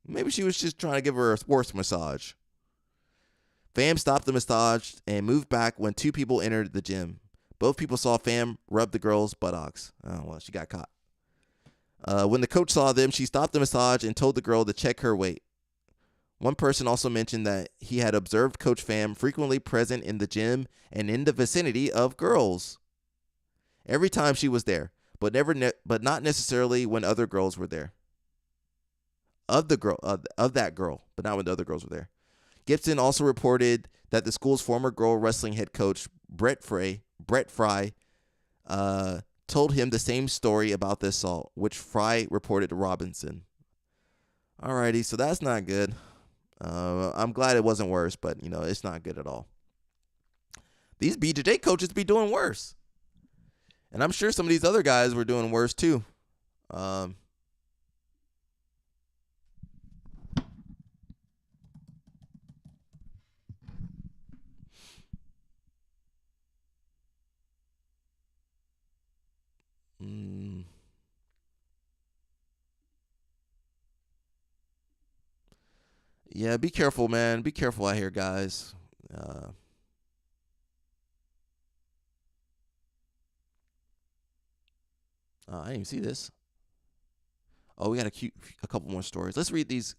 Maybe she was just trying to give her a worse massage. Pham stopped the massage and moved back when two people entered the gym. Both people saw Pham rub the girl's buttocks. Oh, well, she got caught. When the coach saw them, she stopped the massage and told the girl to check her weight. One person also mentioned that he had observed Coach Pham frequently present in the gym and in the vicinity of girls. Every time she was there, but not necessarily when other girls were there. Of that girl, but not when the other girls were there. Gibson also reported that the school's former girl wrestling head coach, Brett Fry, told him the same story about the assault, which Fry reported to Robinson. Alrighty, so that's not good. I'm glad it wasn't worse, but, it's not good at all. These BJJ coaches be doing worse. And I'm sure some of these other guys were doing worse, too. Yeah, be careful, man. Be careful out here, guys. I didn't even see this. Oh, we got a couple more stories. Let's read these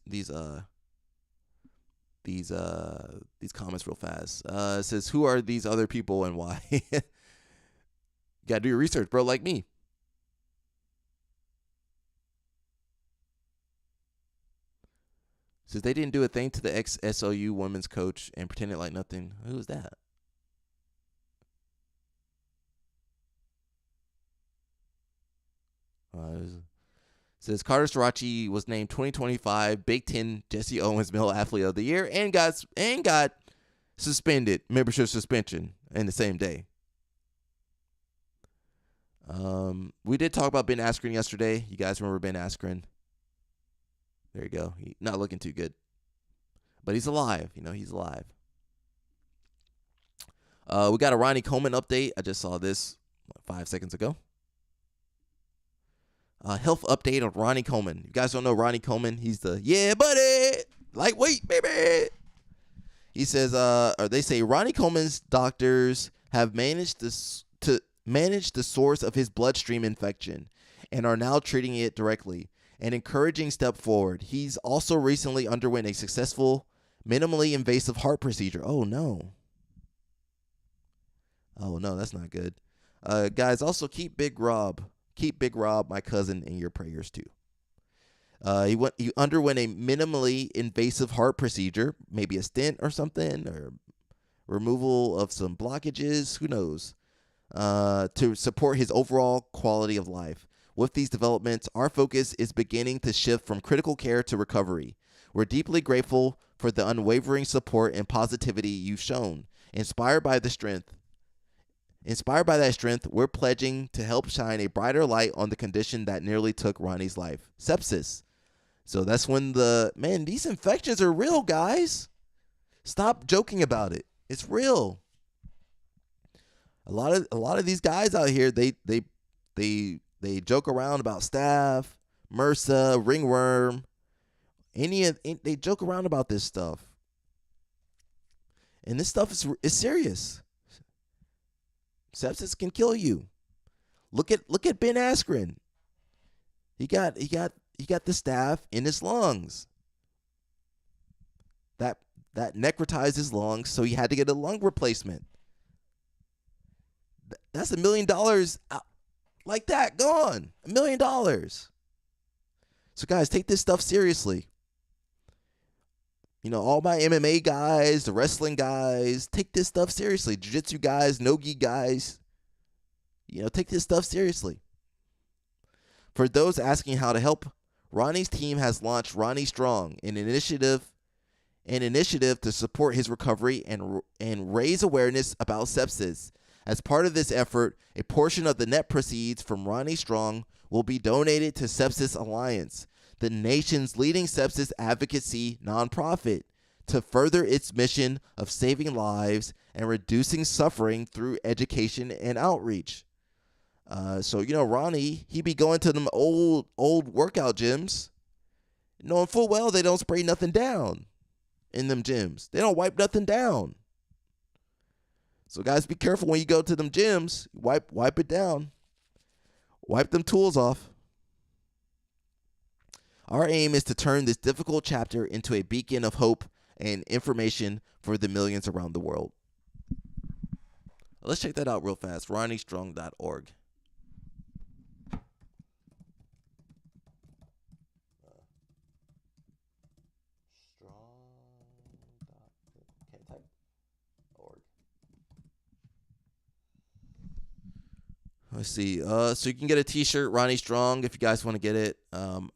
comments real fast. It says, "Who are these other people and why?" You gotta do your research, bro. Like me. Says they didn't do a thing to the ex-SOU women's coach and pretended like nothing. Who was that? Says Carter Sarachi was named 2025 Big Ten Jesse Owens Male Athlete of the Year and got suspended, membership suspension in the same day. We did talk about Ben Askren yesterday. You guys remember Ben Askren? There you go. He's not looking too good. But he's alive. He's alive. We got a Ronnie Coleman update. I just saw this 5 seconds ago. Health update on Ronnie Coleman. You guys don't know Ronnie Coleman? He's the, yeah, buddy, lightweight, baby. He says, or they say Ronnie Coleman's doctors have managed to manage the source of his bloodstream infection and are now treating it directly. An encouraging step forward. He's also recently underwent a successful, minimally invasive heart procedure. Oh, no. Oh, no, that's not good. Guys, also keep Big Rob, my cousin, in your prayers, too. He underwent a minimally invasive heart procedure, maybe a stent or something, or removal of some blockages, who knows, to support his overall quality of life. With these developments, our focus is beginning to shift from critical care to recovery. We're deeply grateful for the unwavering support and positivity you've shown. Inspired by that strength, we're pledging to help shine a brighter light on the condition that nearly took Ronnie's life, sepsis. So that's when these infections are real, guys. Stop joking about it. It's real. A lot of these guys out here, they joke around about staph, MRSA, ringworm. They joke around about this stuff. And this stuff is serious. Sepsis can kill you. Look at Ben Askren. He got the staph in his lungs. That necrotized his lungs, so he had to get a lung replacement. That's $1 million like that gone. $1 million. So guys, take this stuff seriously. You know, all my MMA guys, the wrestling guys, take this stuff seriously. Jiu-jitsu guys, no-gi guys, take this stuff seriously. For those asking how to help, Ronnie's team has launched Ronnie Strong, an initiative to support his recovery and raise awareness about sepsis. As part of this effort, a portion of the net proceeds from Ronnie Strong will be donated to Sepsis Alliance, the nation's leading sepsis advocacy nonprofit, to further its mission of saving lives and reducing suffering through education and outreach. So Ronnie, he be going to them old workout gyms, knowing full well they don't spray nothing down in them gyms. They don't wipe nothing down. So guys, be careful when you go to them gyms. Wipe it down. Wipe them tools off. Our aim is to turn this difficult chapter into a beacon of hope and information for the millions around the world. Let's check that out real fast. RonnieStrong.org. Let's see. So you can get a T-shirt, Ronnie Strong, if you guys want to get it. It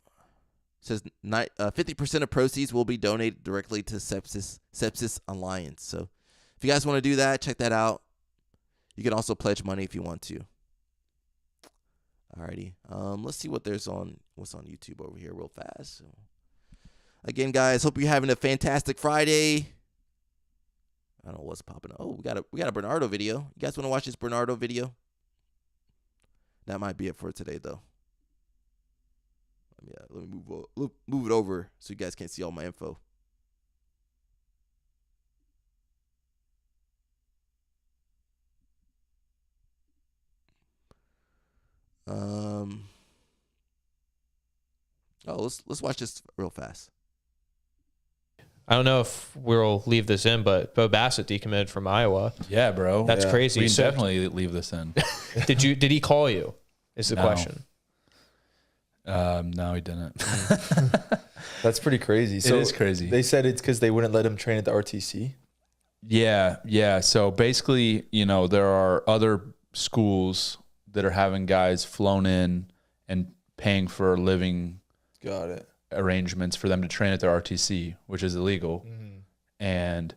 says 50% of proceeds will be donated directly to Sepsis Alliance. So if you guys want to do that, check that out. You can also pledge money if you want to. Alrighty. Let's see what's on YouTube over here real fast. So, again, guys, hope you're having a fantastic Friday. I don't know what's popping up. Oh, we got a Bernardo video. You guys want to watch this Bernardo video? That might be it for today, though. Let me move it over so you guys can't see all my info. Let's watch this real fast. I don't know if we'll leave this in, but Bo Bassett decommitted from Iowa. Yeah, bro. That's crazy. We can definitely leave this in. Did he call you? Is the question. No, he didn't. That's pretty crazy. So it is crazy. They said it's because they wouldn't let him train at the RTC. Yeah. So basically, there are other schools that are having guys flown in and paying for living arrangements for them to train at their RTC, which is illegal. Mm-hmm. And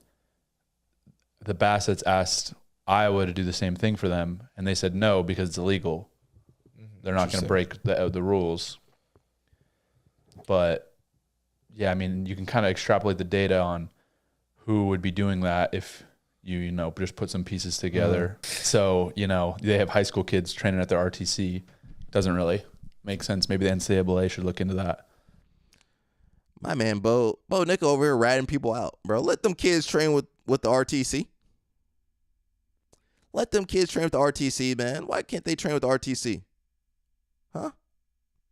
the Bassetts asked Iowa to do the same thing for them, and they said no because it's illegal. They're not going to break the rules. But, yeah, I mean, you can kind of extrapolate the data on who would be doing that if you just put some pieces together. So, they have high school kids training at their RTC. Doesn't really make sense. Maybe the NCAA should look into that. My man, Bo Nick over here ratting people out, bro. Let them kids train with the RTC. Let them kids train with the RTC, man. Why can't they train with the RTC? Huh?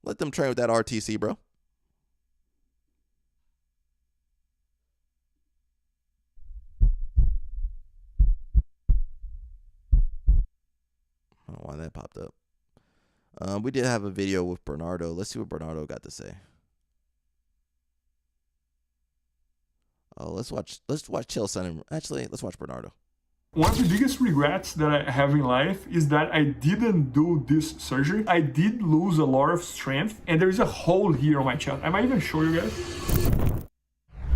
Let them train with that RTC, bro. I don't know why that popped up. We did have a video with Bernardo. Let's see what Bernardo got to say. Oh, let's watch Chael Sonnen. Actually, let's watch Bernardo. One of the biggest regrets that I have in life is that I didn't do this surgery. I did lose a lot of strength, and there is a hole here on my chest. I might even show you guys.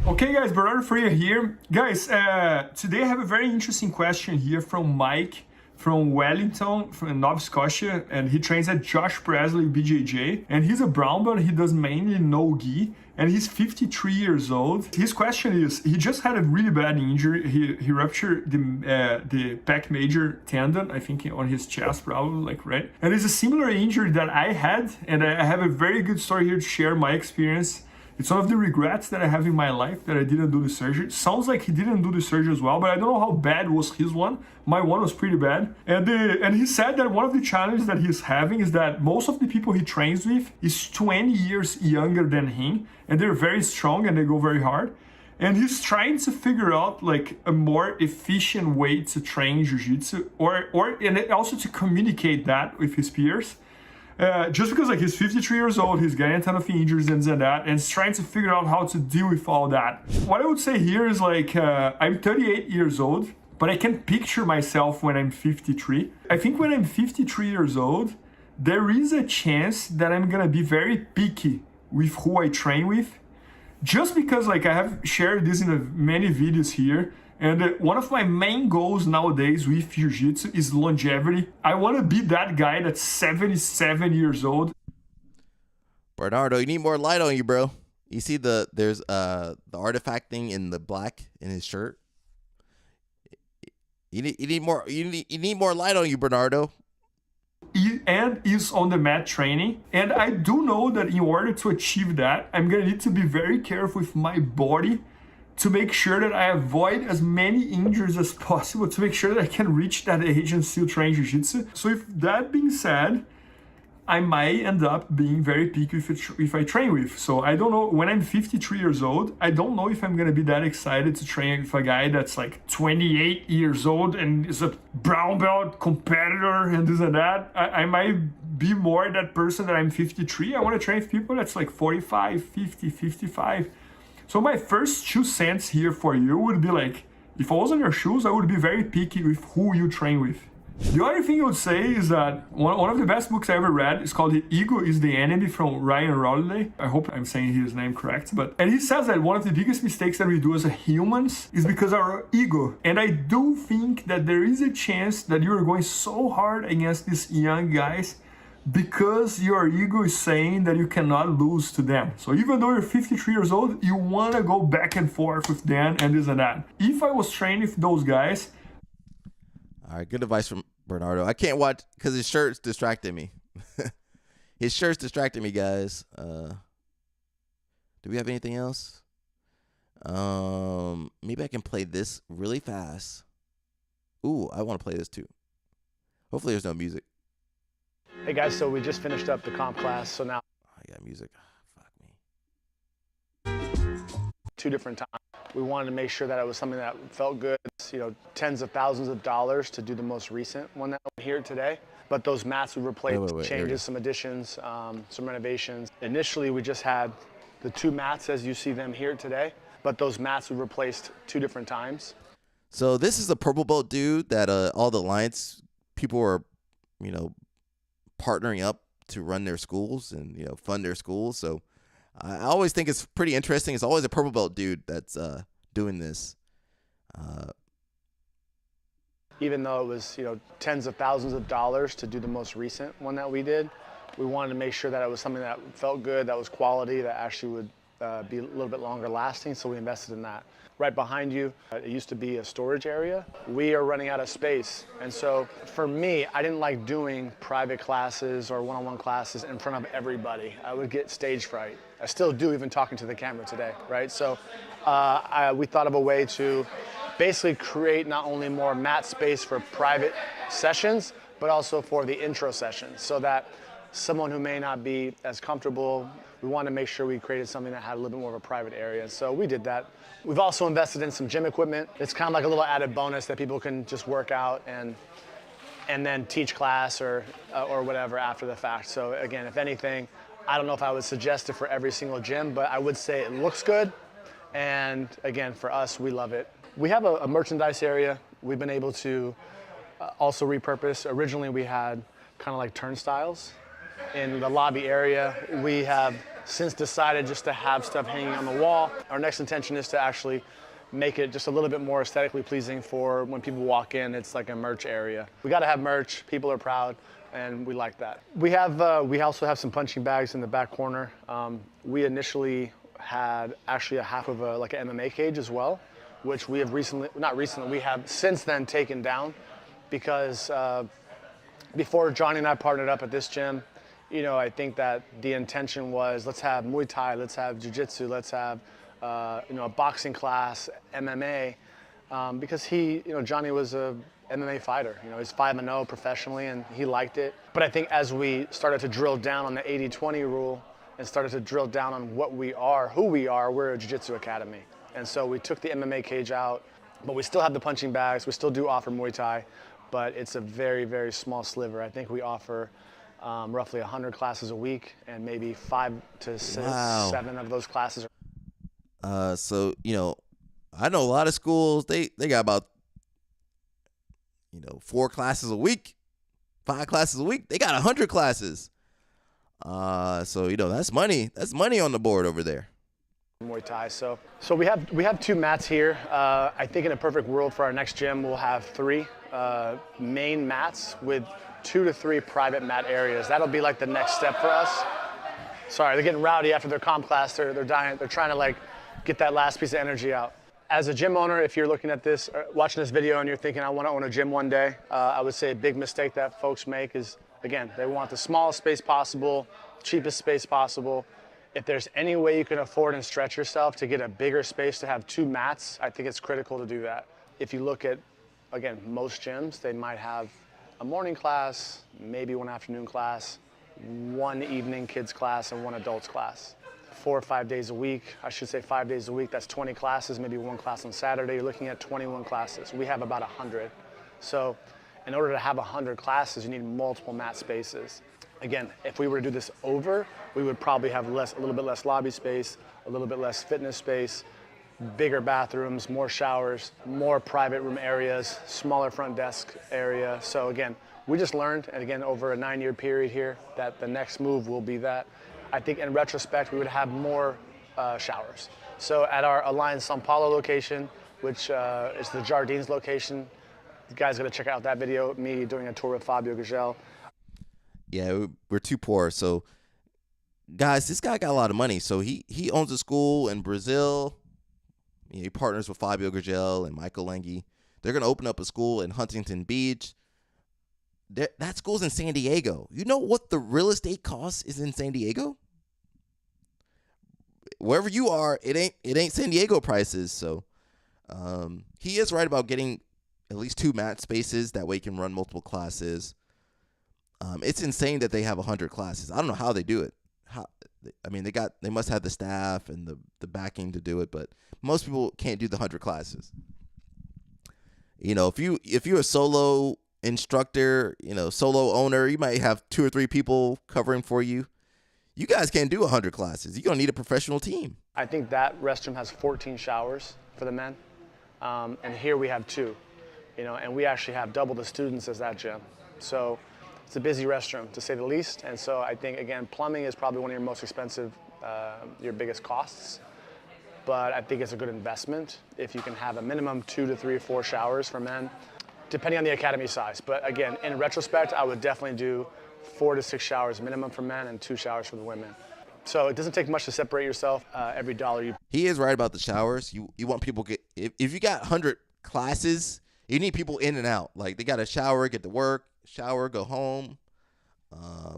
Okay guys, Bernardo Freire here. Guys, today I have a very interesting question here from Mike from Wellington, from Nova Scotia, and he trains at Josh Presley BJJ, and he's a brown belt. He does mainly no-gi, and he's 53 years old. His question is, he just had a really bad injury. He ruptured the pec major tendon, I think on his chest probably, like, right? And it's a similar injury that I had, and I have a very good story here to share my experience. It's one of the regrets that I have in my life that I didn't do the surgery. Sounds like he didn't do the surgery as well, but I don't know how bad was his one. My one was pretty bad. And he said that one of the challenges that he's having is that most of the people he trains with is 20 years younger than him, and they're very strong and they go very hard. And he's trying to figure out like a more efficient way to train jiu-jitsu and also to communicate that with his peers. Just because like he's 53 years old, he's getting a ton of injuries and that, and he's trying to figure out how to deal with all that. What I would say here is like, I'm 38 years old, but I can picture myself when I'm 53. I think when I'm 53 years old, there is a chance that I'm gonna be very picky with who I train with. Just because like I have shared this in many videos here, and one of my main goals nowadays with jiu-jitsu is longevity. I want to be that guy that's 77 years old. Bernardo, you need more light on you, bro. You see there's the artifact thing in the black in his shirt. You need more light on you, Bernardo. And is on the mat training. And I do know that in order to achieve that, I'm gonna need to be very careful with my body to make sure that I avoid as many injuries as possible, to make sure that I can reach that age and still train jiu-jitsu. So with that being said, I might end up being very picky if I train with. So I don't know, when I'm 53 years old, I don't know if I'm gonna be that excited to train with a guy that's like 28 years old and is a brown belt competitor and this and that. I might be more that person that I'm 53. I wanna train with people that's like 45, 50, 55. So my first 2 cents here for you would be like, if I was on your shoes, I would be very picky with who you train with. The other thing I would say is that one of the best books I ever read is called The Ego is the Enemy from Ryan Holiday. I hope I'm saying his name correct. And he says that one of the biggest mistakes that we do as humans is because of our ego. And I do think that there is a chance that you are going so hard against these young guys because your ego is saying that you cannot lose to them. So even though you're 53 years old, you want to go back and forth with them and this and that. If I was training with those guys... All right, good advice from Bernardo. I can't watch because his shirt's distracting me. His shirt's distracting me, guys. Do we have anything else? Maybe I can play this really fast. Ooh, I want to play this too. Hopefully there's no music. Hey guys, so we just finished up the comp class, so now I got music. Fuck me. 2 different times. We wanted to make sure that it was something that felt good. You know, tens of thousands of dollars to do the most recent one that we're here today. But those mats we replaced, changes, some additions, some renovations. Initially, we just had the 2 mats as you see them here today. But those mats we replaced 2 different times. So this is a purple belt dude that all the Alliance people are, you know, partnering up to run their schools and, you know, fund their schools. So I always think it's pretty interesting. It's always a purple belt dude that's doing this. Even though it was, you know, tens of thousands of dollars to do the most recent one that we did, we wanted to make sure that it was something that felt good, that was quality, that actually would be a little bit longer lasting. So we invested in that. Right behind you, it used to be a storage area. We are running out of space. And so for me, I didn't like doing private classes or one-on-one classes in front of everybody. I would get stage fright. I still do, even talking to the camera today, right? So we thought of a way to basically create not only more mat space for private sessions, but also for the intro sessions, so that someone who may not be as comfortable, we wanted to make sure we created something that had a little bit more of a private area. So we did that. We've also invested in some gym equipment. It's kind of like a little added bonus that people can just work out and then teach class or whatever after the fact. So again, if anything, I don't know if I would suggest it for every single gym, but I would say it looks good. And again, for us, we love it. We have a merchandise area We've been able to also repurpose. Originally, we had kind of like turnstiles in the lobby area. We have since decided just to have stuff hanging on the wall. Our next intention is to actually make it just a little bit more aesthetically pleasing for when people walk in. It's like a merch area. We got to have merch. People are proud, and we like that. We also have some punching bags in the back corner. We initially had actually a half of an MMA cage as well, which we have we have since then taken down, because before Johnny and I partnered up at this gym, I think that the intention was, let's have Muay Thai, let's have Jiu-Jitsu, let's have a boxing class, MMA, because Johnny was a MMA fighter. He's 5-0 professionally, and he liked it. But I think as we started to drill down on the 80-20 rule and started to drill down on what we are, who we are, we're a Jiu-Jitsu academy. And so we took the MMA cage out, but we still have the punching bags. We still do offer Muay Thai, but it's a very, very small sliver. I think we offer roughly 100 classes a week, and maybe 5 to 7 of those classes. So, I know a lot of schools, they got about, 4 classes a week, 5 classes a week. They got 100 classes. So, that's money. That's money on the board over there. Muay Thai. So we have 2 mats here. I think in a perfect world for our next gym, we'll have 3 main mats with 2 to 3 private mat areas. That'll be like the next step for us. Sorry, they're getting rowdy after their comp class. They're dying. They're trying to get that last piece of energy out. As a gym owner, if you're looking at this, watching this video, and you're thinking, I want to own a gym one day, I would say a big mistake that folks make is, again, they want the smallest space possible, cheapest space possible. If there's any way you can afford and stretch yourself to get a bigger space to have 2 mats, I think it's critical to do that. If you look at, again, most gyms, they might have a morning class, maybe 1 afternoon class, 1 evening kids class, and 1 adults class. 4 or 5 days a week, I should say 5 days a week, that's 20 classes, maybe 1 class on Saturday. You're looking at 21 classes. We have about 100. So in order to have 100 classes, you need multiple mat spaces. Again, if we were to do this over, we would probably have a little bit less lobby space, a little bit less fitness space, bigger bathrooms, more showers, more private room areas, smaller front desk area. So again, we just learned, and again, over a 9-year period here, that the next move will be that. I think in retrospect, we would have more showers. So at our Alliance São Paulo location, which is the Jardines location, you guys got to check out that video, me doing a tour with Fabio Gugel. Yeah, we're too poor. So, guys, this guy got a lot of money. So he owns a school in Brazil. He partners with Fabio Gugel and Michael Lengi. They're going to open up a school in Huntington Beach. That school's in San Diego. You know what the real estate cost is in San Diego? Wherever you are, it ain't San Diego prices. So he is right about getting at least 2 mat spaces. That way he can run multiple classes. It's insane that they have 100 classes. I don't know how they do it. They must have the staff and the backing to do it, but most people can't do the 100 classes. If you're a solo instructor, solo owner, you might have 2 or 3 people covering for you. You guys can't do 100 classes. You're going to need a professional team. I think that restroom has 14 showers for the men. And here we have 2, and we actually have double the students as that gym. So it's a busy restroom, to say the least. And so I think, again, plumbing is probably one of your most expensive, your biggest costs. But I think it's a good investment if you can have a minimum 2 to 3 or 4 showers for men, depending on the academy size. But again, in retrospect, I would definitely do 4 to 6 showers minimum for men and 2 showers for the women. So it doesn't take much to separate yourself. Every dollar you. He is right about the showers. You want people if you got 100 classes, you need people in and out. Like, they got to shower, get to work, shower, go home. I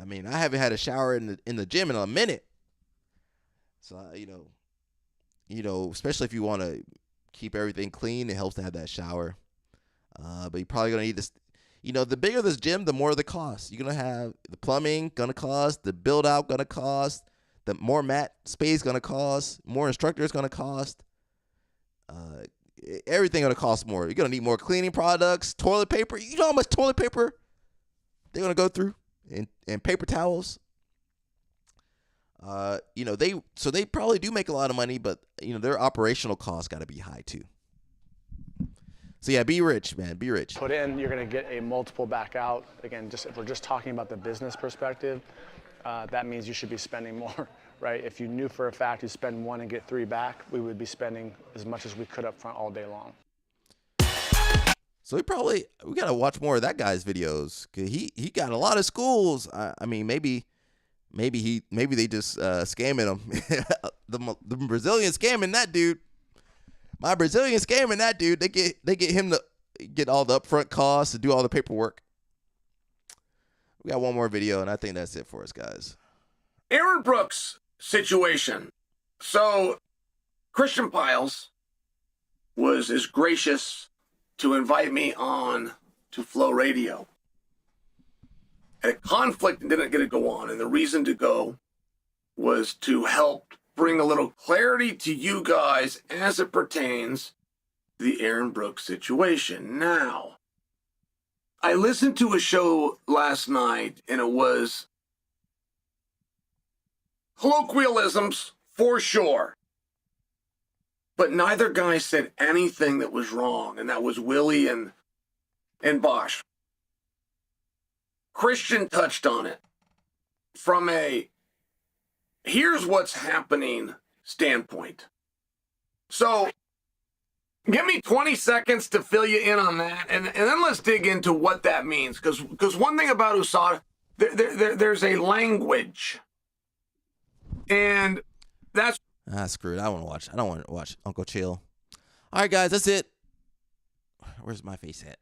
haven't had a shower in the gym in a minute. So especially if you want to keep everything clean, it helps to have that shower. But you're probably gonna need this. The bigger this gym, the more the cost. You're gonna have the plumbing gonna cost, the build out gonna cost, the more mat space gonna cost, more instructors gonna cost. Everything gonna cost more. You're gonna need more cleaning products, toilet paper. You know how much toilet paper they're gonna go through, and paper towels. They probably do make a lot of money, but their operational costs got to be high too. So yeah, be rich, man. Be rich. put in, you're going to get a multiple back out. Again, just if we're just talking about the business perspective, that means you should be spending more, right? If you knew for a fact you spend 1 and get 3 back, we would be spending as much as we could up front all day long. So we gotta watch more of that guy's videos. 'Cause he got a lot of schools. I mean, maybe they just scamming him. the Brazilian scamming that dude. My Brazilian scamming that dude. They get him to get all the upfront costs and do all the paperwork. We got one more video, and I think that's it for us, guys. Aaron Brooks situation. So Christian Piles was as gracious to invite me on to Flow Radio. Had a conflict and didn't get to go on, and the reason to go was to help bring a little clarity to you guys as it pertains to the Aaron Brooks situation. Now, I listened to a show last night, and it was colloquialisms for sure. But neither guy said anything that was wrong, and that was Willie and Bosch. Christian touched on it from a here's what's happening standpoint. So give me 20 seconds to fill you in on that, and then let's dig into what that means. Because one thing about USADA, there's a language. And that's... Screw it. I don't want to watch Uncle Chill. All right, guys, that's it. Where's my face at?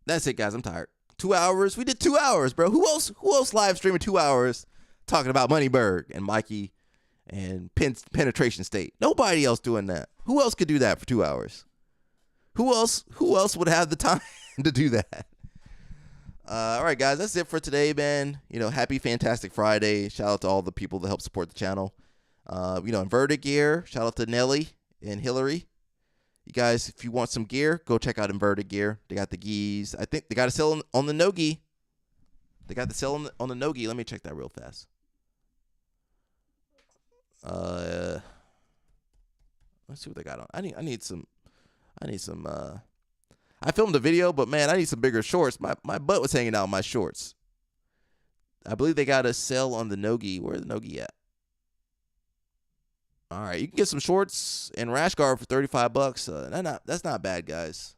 That's it, guys. I'm tired. 2 hours. We did 2 hours, bro. Who else live streaming 2 hours talking about Moneyberg and Mikey and Penetration State? Nobody else doing that. Who else could do that for 2 hours? Who else would have the time to do that? All right, guys, that's it for today, man. Happy Fantastic Friday. Shout out to all the people that help support the channel. Inverted Gear. Shout out to Nelly and Hillary. You guys, if you want some gear, go check out Inverted Gear. They got the gis. I think they got a sale on the no-gi. They got the sale on the no-gi. Let me check that real fast. Let's see what they got on. I need some. I filmed a video, but man, I need some bigger shorts. My butt was hanging out in my shorts. I believe they got a sale on the no-gi. Where's the no-gi at? All right, you can get some shorts and rash guard for $35. That's not bad, guys.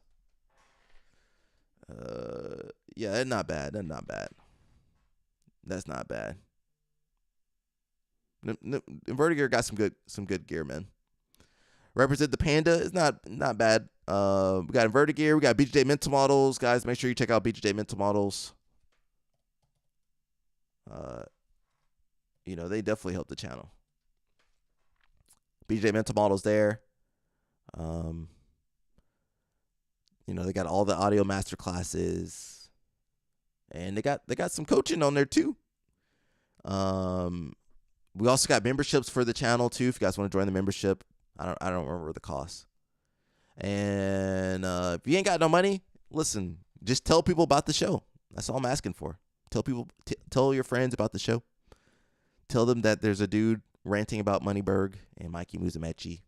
Yeah, that's not bad. That's not bad. Inverted Gear got some good gear, man. Represent the Panda is not bad. We got Inverted Gear. We got BJJ Mental Models, guys. Make sure you check out BJJ Mental Models. They definitely help the channel. BJJ Mental Models there. They got all the audio master classes, and they got some coaching on there too. We also got memberships for the channel too. If you guys want to join the membership, I don't remember the cost. And if you ain't got no money, listen, just tell people about the show. That's all I'm asking for. Tell your friends about the show. Tell them that there's a dude ranting about Moneyberg and Mikey Musumeci.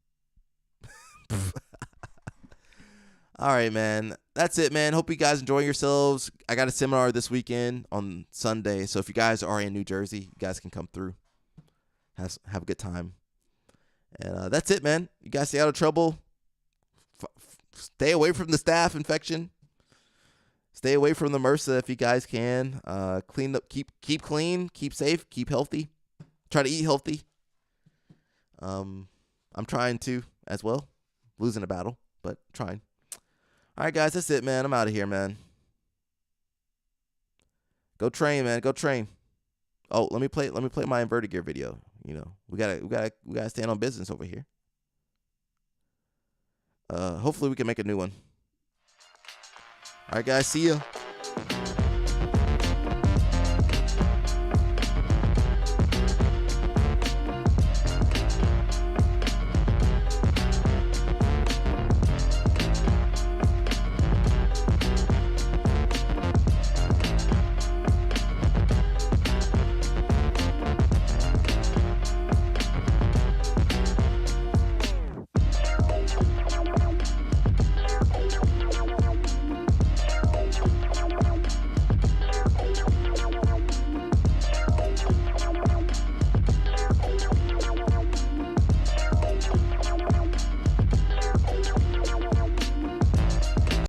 All right, man. That's it, man. Hope you guys enjoying yourselves. I got a seminar this weekend on Sunday, so if you guys are in New Jersey, you guys can come through. Have a good time. And that's it, man. You guys stay out of trouble. Stay away from the staph infection. Stay away from the MRSA if you guys can. Clean up, keep clean, keep safe, keep healthy. Try to eat healthy. I'm trying to as well. Losing a battle, but trying. All right, guys, that's it, man. I'm out of here, man. Go train, man. Go train. Oh, let me play my Inverted Gear video. We gotta stand on business over here. Hopefully we can make a new one. All right, guys. See ya.